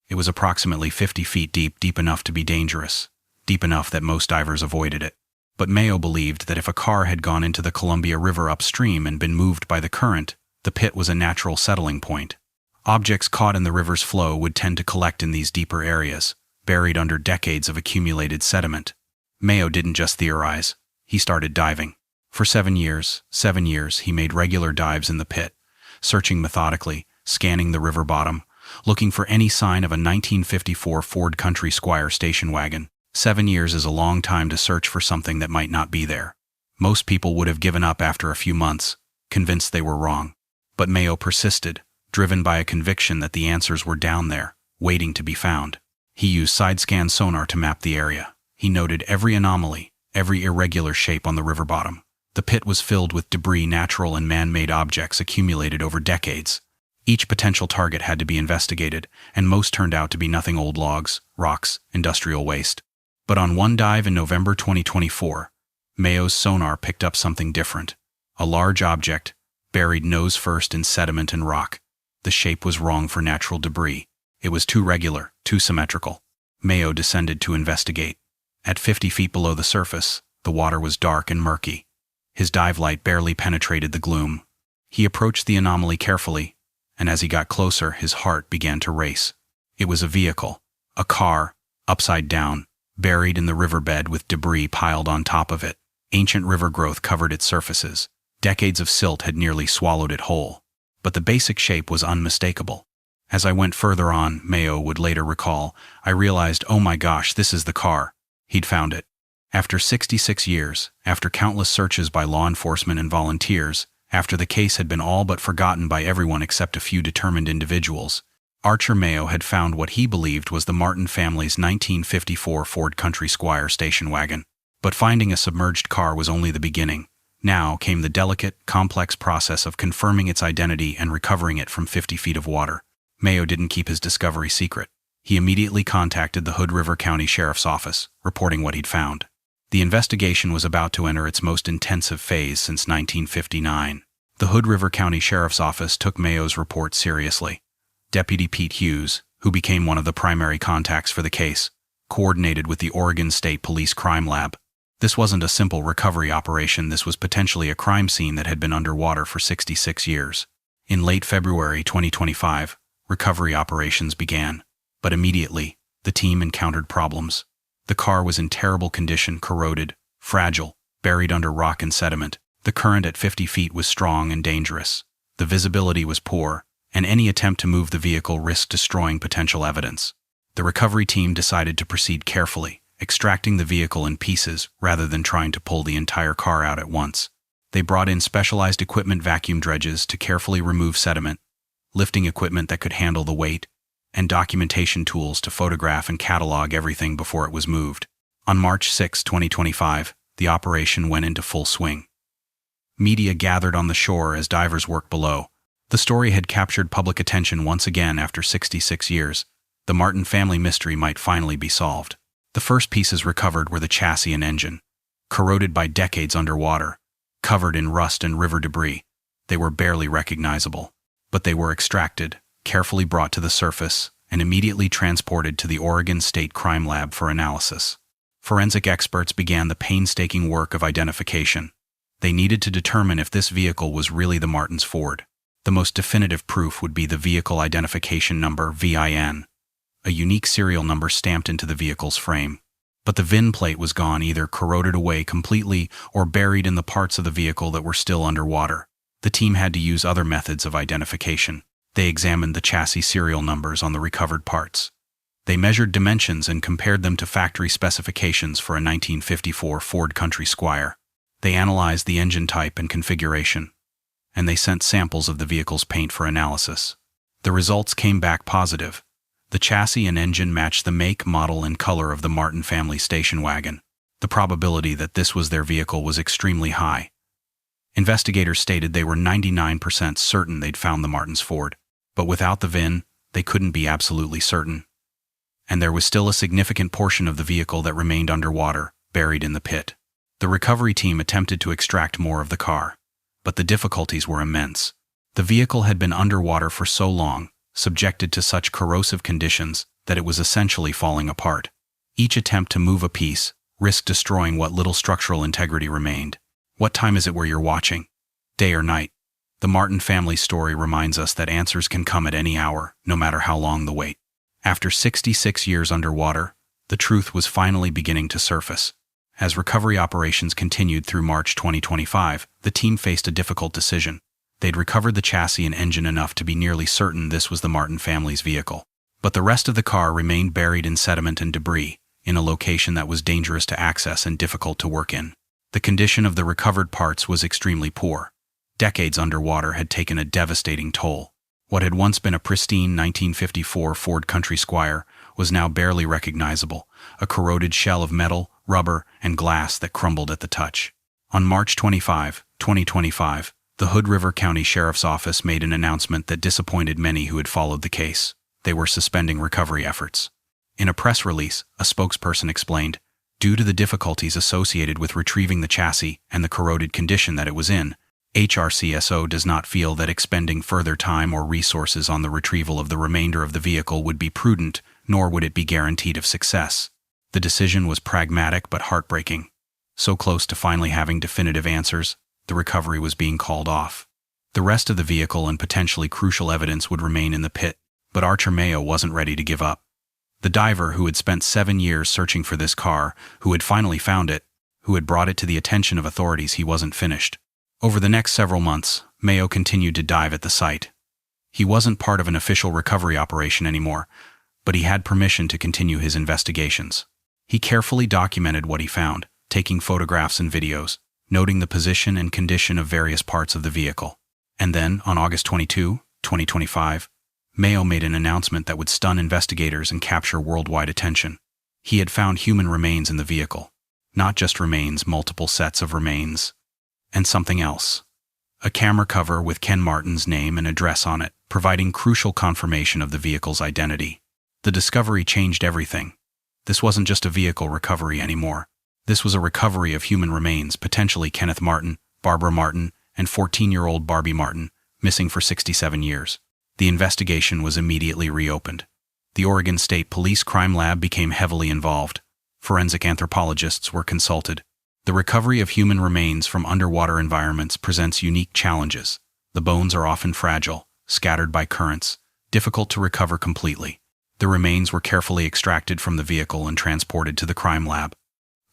Speaker 1: It was approximately 50 feet deep, deep enough to be dangerous, deep enough that most divers avoided it. But Mayo believed that if a car had gone into the Columbia River upstream and been moved by the current, the pit was a natural settling point. Objects caught in the river's flow would tend to collect in these deeper areas, buried under decades of accumulated sediment. Mayo didn't just theorize. He started diving. For 7 years, he made regular dives in the pit, searching methodically, scanning the river bottom, looking for any sign of a 1954 Ford Country Squire station wagon. 7 years is a long time to search for something that might not be there. Most people would have given up after a few months, convinced they were wrong. But Mayo persisted, driven by a conviction that the answers were down there, waiting to be found. He used side-scan sonar to map the area. He noted every anomaly, every irregular shape on the river bottom. The pit was filled with debris, natural and man-made objects accumulated over decades. Each potential target had to be investigated, and most turned out to be nothing: old logs, rocks, industrial waste. But on one dive in November 2024, Mayo's sonar picked up something different. A large object, buried nose first in sediment and rock. The shape was wrong for natural debris. It was too regular, too symmetrical. Mayo descended to investigate. At 50 feet below the surface, the water was dark and murky. His dive light barely penetrated the gloom. He approached the anomaly carefully, and as he got closer, his heart began to race. It was a vehicle, a car, upside down, buried in the riverbed with debris piled on top of it. Ancient river growth covered its surfaces. Decades of silt had nearly swallowed it whole. But the basic shape was unmistakable. As I went further on, Mayo would later recall, I realized, oh my gosh, this is the car. He'd found it. After 66 years, after countless searches by law enforcement and volunteers, After the case had been all but forgotten by everyone except a few determined individuals, Archer Mayo had found what he believed was the Martin family's 1954 Ford Country Squire station wagon. But finding a submerged car was only the beginning. Now came the delicate, complex process of confirming its identity and recovering it from 50 feet of water. Mayo didn't keep his discovery secret. He immediately contacted the Hood River County Sheriff's Office, reporting what he'd found. The investigation was about to enter its most intensive phase since 1959. The Hood River County Sheriff's Office took Mayo's report seriously. Deputy Pete Hughes, who became one of the primary contacts for the case, coordinated with the Oregon State Police Crime Lab. This wasn't a simple recovery operation, this was potentially a crime scene that had been underwater for 66 years. In late February 2025, recovery operations began. But immediately, the team encountered problems. The car was in terrible condition, corroded, fragile, buried under rock and sediment. The current at 50 feet was strong and dangerous. The visibility was poor, and any attempt to move the vehicle risked destroying potential evidence. The recovery team decided to proceed carefully, extracting the vehicle in pieces rather than trying to pull the entire car out at once. They brought in specialized equipment, vacuum dredges to carefully remove sediment, lifting equipment that could handle the weight, and documentation tools to photograph and catalog everything before it was moved. On March 6, 2025, the operation went into full swing. Media gathered on the shore as divers worked below. The story had captured public attention once again after 66 years. The Martin family mystery might finally be solved. The first pieces recovered were the chassis and engine. Corroded by decades underwater, covered in rust and river debris, they were barely recognizable. But they were extracted, carefully brought to the surface, and immediately transported to the Oregon State Crime Lab for analysis. Forensic experts began the painstaking work of identification. They needed to determine if this vehicle was really the Martin's Ford. The most definitive proof would be the Vehicle Identification Number (VIN), a unique serial number stamped into the vehicle's frame. But the VIN plate was gone, either corroded away completely or buried in the parts of the vehicle that were still underwater. The team had to use other methods of identification. They examined the chassis serial numbers on the recovered parts. They measured dimensions and compared them to factory specifications for a 1954 Ford Country Squire. They analyzed the engine type and configuration, and they sent samples of the vehicle's paint for analysis. The results came back positive. The chassis and engine matched the make, model, and color of the Martin family station wagon. The probability that this was their vehicle was extremely high. Investigators stated they were 99% certain they'd found the Martin's Ford, but without the VIN, they couldn't be absolutely certain. And there was still a significant portion of the vehicle that remained underwater, buried in the pit. The recovery team attempted to extract more of the car, but the difficulties were immense. The vehicle had been underwater for so long, subjected to such corrosive conditions, that it was essentially falling apart. Each attempt to move a piece risked destroying what little structural integrity remained. What time is it where you're watching? Day or night? The Martin family story reminds us that answers can come at any hour, no matter how long the wait. After 66 years underwater, the truth was finally beginning to surface. As recovery operations continued through March 2025, the team faced a difficult decision. They'd recovered the chassis and engine enough to be nearly certain this was the Martin family's vehicle. But the rest of the car remained buried in sediment and debris, in a location that was dangerous to access and difficult to work in. The condition of the recovered parts was extremely poor. Decades underwater had taken a devastating toll. What had once been a pristine 1954 Ford Country Squire was now barely recognizable, a corroded shell of metal, rubber, and glass that crumbled at the touch. On March 25, 2025, the Hood River County Sheriff's Office made an announcement that disappointed many who had followed the case. They were suspending recovery efforts. In a press release, a spokesperson explained, "Due to the difficulties associated with retrieving the chassis and the corroded condition that it was in, HRCSO does not feel that expending further time or resources on the retrieval of the remainder of the vehicle would be prudent, nor would it be guaranteed of success." The decision was pragmatic but heartbreaking. So close to finally having definitive answers, the recovery was being called off. The rest of the vehicle and potentially crucial evidence would remain in the pit, but Archer Mayo wasn't ready to give up. The diver who had spent 7 years searching for this car, who had finally found it, who had brought it to the attention of authorities, he wasn't finished. Over the next several months, Mayo continued to dive at the site. He wasn't part of an official recovery operation anymore, but he had permission to continue his investigations. He carefully documented what he found, taking photographs and videos, noting the position and condition of various parts of the vehicle. And then, on August 22, 2025, Mayo made an announcement that would stun investigators and capture worldwide attention. He had found human remains in the vehicle. Not just remains, multiple sets of remains. And something else. A camera cover with Ken Martin's name and address on it, providing crucial confirmation of the vehicle's identity. The discovery changed everything. This wasn't just a vehicle recovery anymore. This was a recovery of human remains, potentially Kenneth Martin, Barbara Martin, and 14-year-old Barbie Martin, missing for 67 years. The investigation was immediately reopened. The Oregon State Police Crime Lab became heavily involved. Forensic anthropologists were consulted. The recovery of human remains from underwater environments presents unique challenges. The bones are often fragile, scattered by currents, difficult to recover completely. The remains were carefully extracted from the vehicle and transported to the crime lab.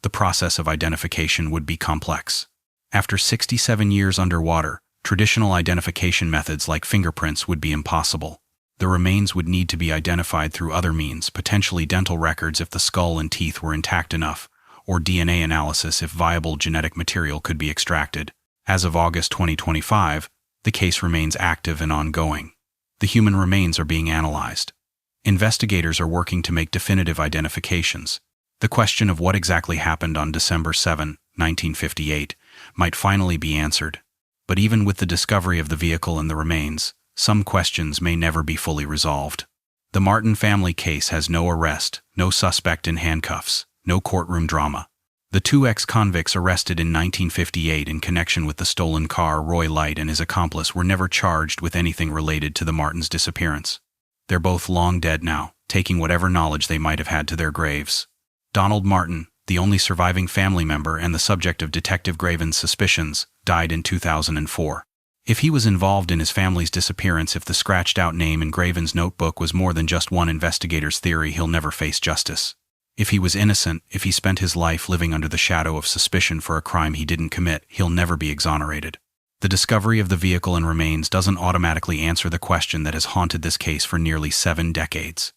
Speaker 1: The process of identification would be complex. After 67 years underwater, traditional identification methods like fingerprints would be impossible. The remains would need to be identified through other means, potentially dental records if the skull and teeth were intact enough, or DNA analysis if viable genetic material could be extracted. As of August 2025, the case remains active and ongoing. The human remains are being analyzed. Investigators are working to make definitive identifications. The question of what exactly happened on December 7, 1958, might finally be answered. But even with the discovery of the vehicle and the remains, some questions may never be fully resolved. The Martin family case has no arrest, no suspect in handcuffs, no courtroom drama. The two ex-convicts arrested in 1958 in connection with the stolen car, Roy Light and his accomplice, were never charged with anything related to the Martins' disappearance. They're both long dead now, taking whatever knowledge they might have had to their graves. Donald Martin, the only surviving family member and the subject of Detective Graven's suspicions, died in 2004. If he was involved in his family's disappearance, if the scratched-out name in Graven's notebook was more than just one investigator's theory, he'll never face justice. If he was innocent, if he spent his life living under the shadow of suspicion for a crime he didn't commit, he'll never be exonerated. The discovery of the vehicle and remains doesn't automatically answer the question that has haunted this case for nearly 7 decades.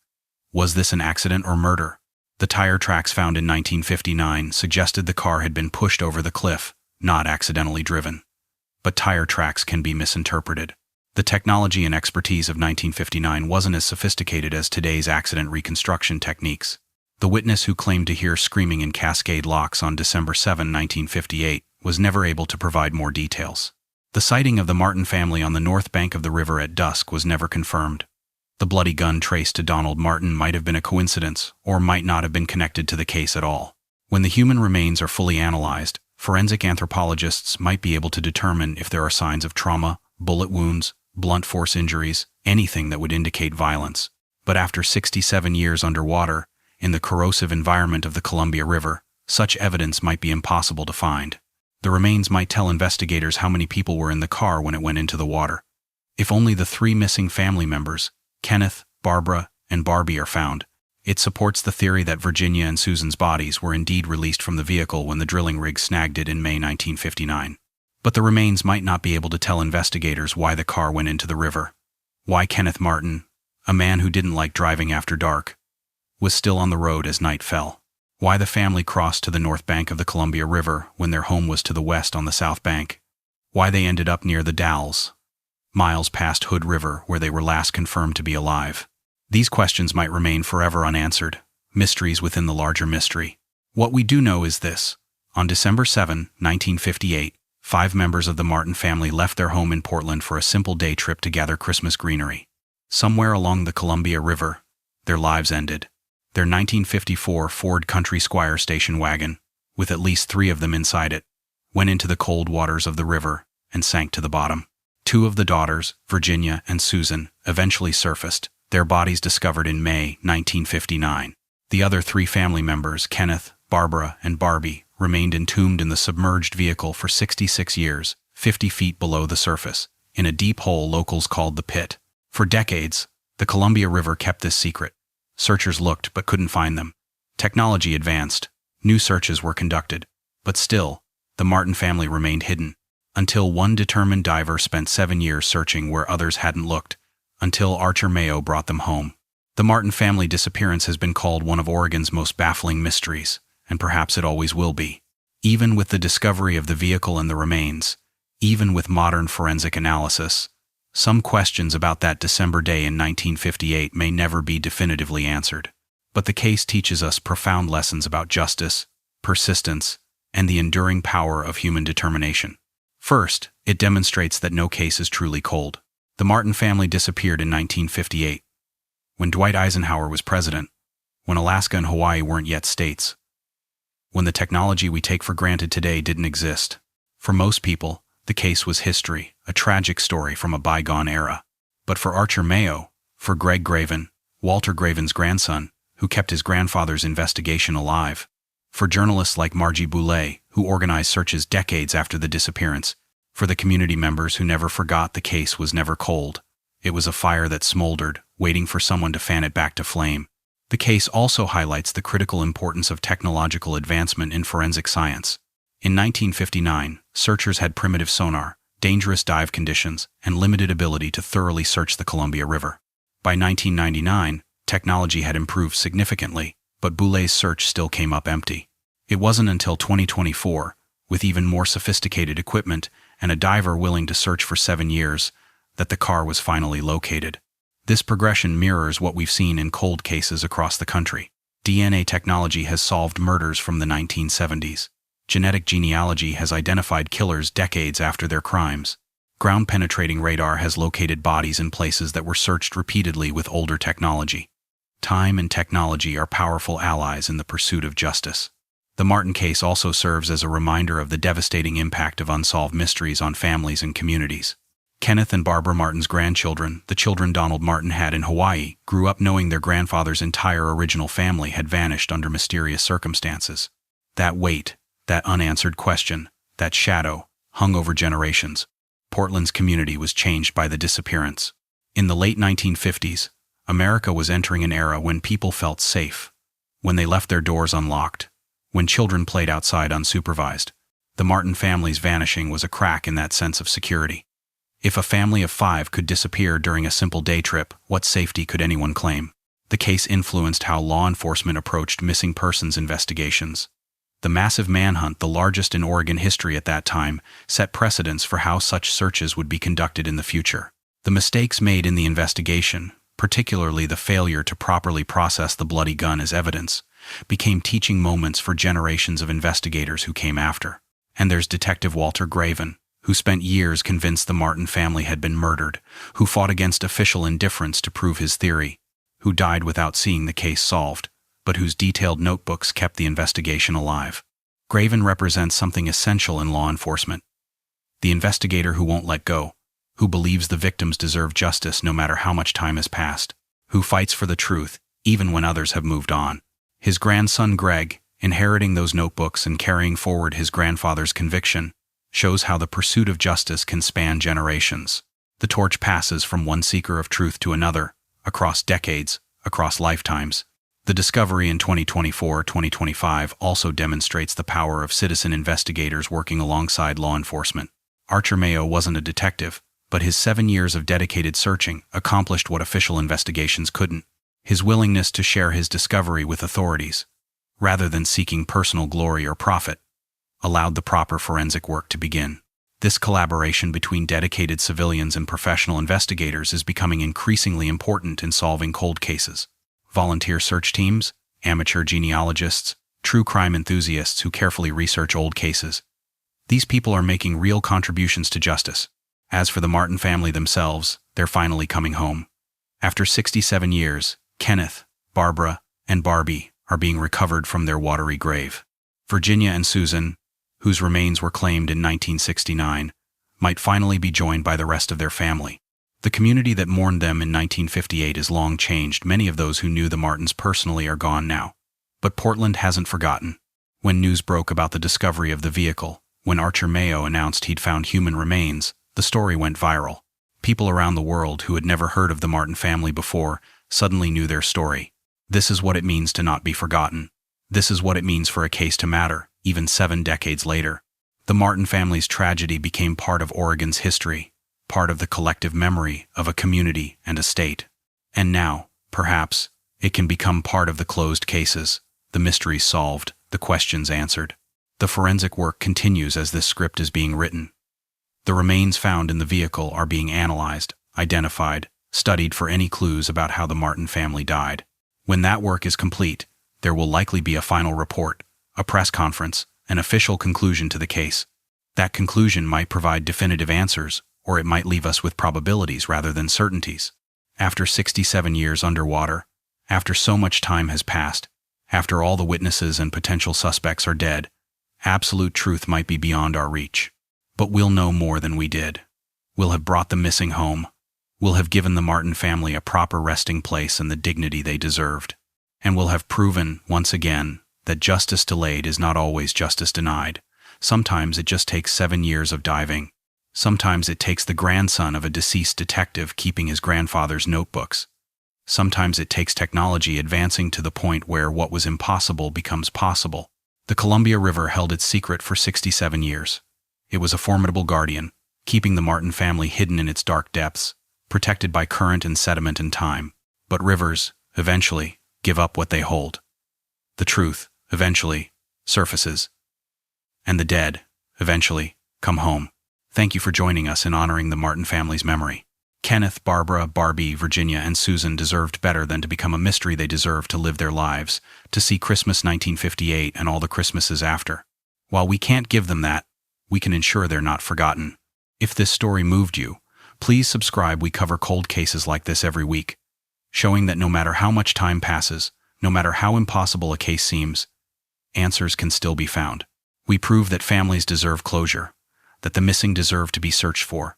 Speaker 1: Was this an accident or murder? The tire tracks found in 1959 suggested the car had been pushed over the cliff, not accidentally driven. But tire tracks can be misinterpreted. The technology and expertise of 1959 wasn't as sophisticated as today's accident reconstruction techniques. The witness who claimed to hear screaming in Cascade Locks on December 7, 1958, was never able to provide more details. The sighting of the Martin family on the north bank of the river at dusk was never confirmed. The bloody gun traced to Donald Martin might have been a coincidence, or might not have been connected to the case at all. When the human remains are fully analyzed, forensic anthropologists might be able to determine if there are signs of trauma, bullet wounds, blunt force injuries, anything that would indicate violence. But after 67 years underwater, in the corrosive environment of the Columbia River, such evidence might be impossible to find. The remains might tell investigators how many people were in the car when it went into the water. If only the 3 missing family members, Kenneth, Barbara, and Barbie, are found, it supports the theory that Virginia and Susan's bodies were indeed released from the vehicle when the drilling rig snagged it in May 1959. But the remains might not be able to tell investigators why the car went into the river. Why Kenneth Martin, a man who didn't like driving after dark, was still on the road as night fell. Why the family crossed to the north bank of the Columbia River when their home was to the west on the south bank. Why they ended up near the Dalles, miles past Hood River, where they were last confirmed to be alive. These questions might remain forever unanswered, mysteries within the larger mystery. What we do know is this. On December 7, 1958, 5 members of the Martin family left their home in Portland for a simple day trip to gather Christmas greenery. Somewhere along the Columbia River, their lives ended. Their 1954 Ford Country Squire station wagon, with at least 3 of them inside it, went into the cold waters of the river and sank to the bottom. 2 of the daughters, Virginia and Susan, eventually surfaced, their bodies discovered in May 1959. The other 3 family members, Kenneth, Barbara, and Barbie, remained entombed in the submerged vehicle for 66 years, 50 feet below the surface, in a deep hole locals called the Pit. For decades, the Columbia River kept this secret. Searchers looked but couldn't find them. Technology advanced. New searches were conducted. But still, the Martin family remained hidden. Until one determined diver spent 7 years searching where others hadn't looked. Until Archer Mayo brought them home. The Martin family disappearance has been called one of Oregon's most baffling mysteries, and perhaps it always will be. Even with the discovery of the vehicle and the remains, even with modern forensic analysis, some questions about that December day in 1958 may never be definitively answered. But the case teaches us profound lessons about justice, persistence, and the enduring power of human determination. First, it demonstrates that no case is truly cold. The Martin family disappeared in 1958, when Dwight Eisenhower was president, when Alaska and Hawaii weren't yet states, when the technology we take for granted today didn't exist. For most people, the case was history, a tragic story from a bygone era. But for Archer Mayo, for Greg Graven, Walter Graven's grandson, who kept his grandfather's investigation alive, for journalists like Margie Boulay, who organized searches decades after the disappearance, for the community members who never forgot the case was never cold. It was a fire that smoldered, waiting for someone to fan it back to flame. The case also highlights the critical importance of technological advancement in forensic science. In 1959, searchers had primitive sonar, dangerous dive conditions, and limited ability to thoroughly search the Columbia River. By 1999, technology had improved significantly, but Boulay's search still came up empty. It wasn't until 2024, with even more sophisticated equipment and a diver willing to search for 7 years, that the car was finally located. This progression mirrors what we've seen in cold cases across the country. DNA technology has solved murders from the 1970s. Genetic genealogy has identified killers decades after their crimes. Ground-penetrating radar has located bodies in places that were searched repeatedly with older technology. Time and technology are powerful allies in the pursuit of justice. The Martin case also serves as a reminder of the devastating impact of unsolved mysteries on families and communities. Kenneth and Barbara Martin's grandchildren, the children Donald Martin had in Hawaii, grew up knowing their grandfather's entire original family had vanished under mysterious circumstances. That weight, that unanswered question, that shadow, hung over generations. Portland's community was changed by the disappearance. In the late 1950s, America was entering an era when people felt safe, when they left their doors unlocked, when children played outside unsupervised. The Martin family's vanishing was a crack in that sense of security. If a family of 5 could disappear during a simple day trip, what safety could anyone claim? The case influenced how law enforcement approached missing persons investigations. The massive manhunt, the largest in Oregon history at that time, set precedents for how such searches would be conducted in the future. The mistakes made in the investigation, particularly the failure to properly process the bloody gun as evidence, became teaching moments for generations of investigators who came after. And there's Detective Walter Graven, who spent years convinced the Martin family had been murdered, who fought against official indifference to prove his theory, who died without seeing the case solved, but whose detailed notebooks kept the investigation alive. Graven represents something essential in law enforcement. The investigator who won't let go, who believes the victims deserve justice no matter how much time has passed, who fights for the truth even when others have moved on. His grandson Greg, inheriting those notebooks and carrying forward his grandfather's conviction, shows how the pursuit of justice can span generations. The torch passes from one seeker of truth to another, across decades, across lifetimes. The discovery in 2024-2025 also demonstrates the power of citizen investigators working alongside law enforcement. Archer Mayo wasn't a detective, but his 7 years of dedicated searching accomplished what official investigations couldn't. His willingness to share his discovery with authorities, rather than seeking personal glory or profit, allowed the proper forensic work to begin. This collaboration between dedicated civilians and professional investigators is becoming increasingly important in solving cold cases. Volunteer search teams, amateur genealogists, true crime enthusiasts who carefully research old cases. These people are making real contributions to justice. As for the Martin family themselves, they're finally coming home. After 67 years, Kenneth, Barbara, and Barbie are being recovered from their watery grave. Virginia and Susan, whose remains were claimed in 1969, might finally be joined by the rest of their family. The community that mourned them in 1958 is long changed. Many of those who knew the Martins personally are gone now. But Portland hasn't forgotten. When news broke about the discovery of the vehicle, when Archer Mayo announced he'd found human remains, the story went viral. People around the world who had never heard of the Martin family before suddenly knew their story. This is what it means to not be forgotten. This is what it means for a case to matter, even 7 decades later. The Martin family's tragedy became part of Oregon's history, part of the collective memory of a community and a state. And now, perhaps, it can become part of the closed cases, the mysteries solved, the questions answered. The forensic work continues as this script is being written. The remains found in the vehicle are being analyzed, identified, studied for any clues about how the Martin family died. When that work is complete, there will likely be a final report, a press conference, an official conclusion to the case. That conclusion might provide definitive answers, or it might leave us with probabilities rather than certainties. After 67 years underwater, after so much time has passed, after all the witnesses and potential suspects are dead, absolute truth might be beyond our reach. But we'll know more than we did. We'll have brought the missing home. We'll have given the Martin family a proper resting place and the dignity they deserved. And we'll have proven, once again, that justice delayed is not always justice denied. Sometimes it just takes 7 years of diving. Sometimes it takes the grandson of a deceased detective keeping his grandfather's notebooks. Sometimes it takes technology advancing to the point where what was impossible becomes possible. The Columbia River held its secret for 67 years. It was a formidable guardian, keeping the Martin family hidden in its dark depths, protected by current and sediment and time. But rivers, eventually, give up what they hold. The truth, eventually, surfaces. And the dead, eventually, come home. Thank you for joining us in honoring the Martin family's memory. Kenneth, Barbara, Barbie, Virginia, and Susan deserved better than to become a mystery. They deserved to live their lives, to see Christmas 1958 and all the Christmases after. While we can't give them that, we can ensure they're not forgotten. If this story moved you, please subscribe. We cover cold cases like this every week, showing that no matter how much time passes, no matter how impossible a case seems, answers can still be found. We prove that families deserve closure, that the missing deserve to be searched for,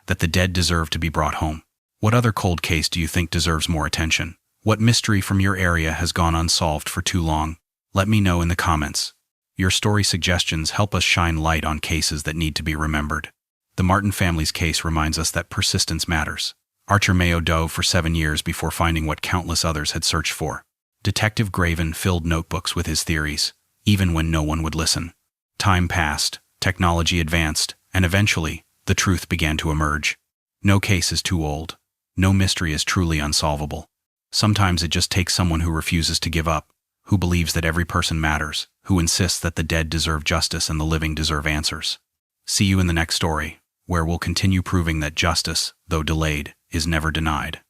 Speaker 1: that the dead deserve to be brought home. What other cold case do you think deserves more attention? What mystery from your area has gone unsolved for too long? Let me know in the comments. Your story suggestions help us shine light on cases that need to be remembered. The Martin family's case reminds us that persistence matters. Archer Mayo dove for 7 years before finding what countless others had searched for. Detective Graven filled notebooks with his theories, even when no one would listen. Time passed, technology advanced, and eventually, the truth began to emerge. No case is too old. No mystery is truly unsolvable. Sometimes it just takes someone who refuses to give up, who believes that every person matters, who insists that the dead deserve justice and the living deserve answers. See you in the next story, where we'll continue proving that justice, though delayed, is never denied.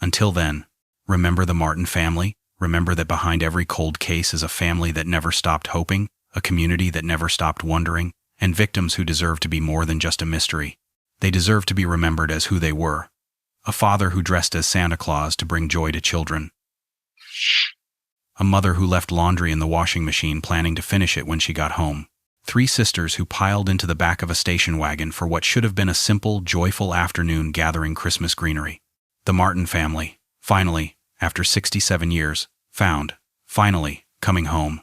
Speaker 1: Until then, remember the Martin family. Remember that behind every cold case is a family that never stopped hoping, a community that never stopped wondering, and victims who deserve to be more than just a mystery. They deserve to be remembered as who they were. A father who dressed as Santa Claus to bring joy to children. A mother who left laundry in the washing machine planning to finish it when she got home. 3 sisters who piled into the back of a station wagon for what should have been a simple, joyful afternoon gathering Christmas greenery. The Martin family, finally, after 67 years, found, finally, coming home.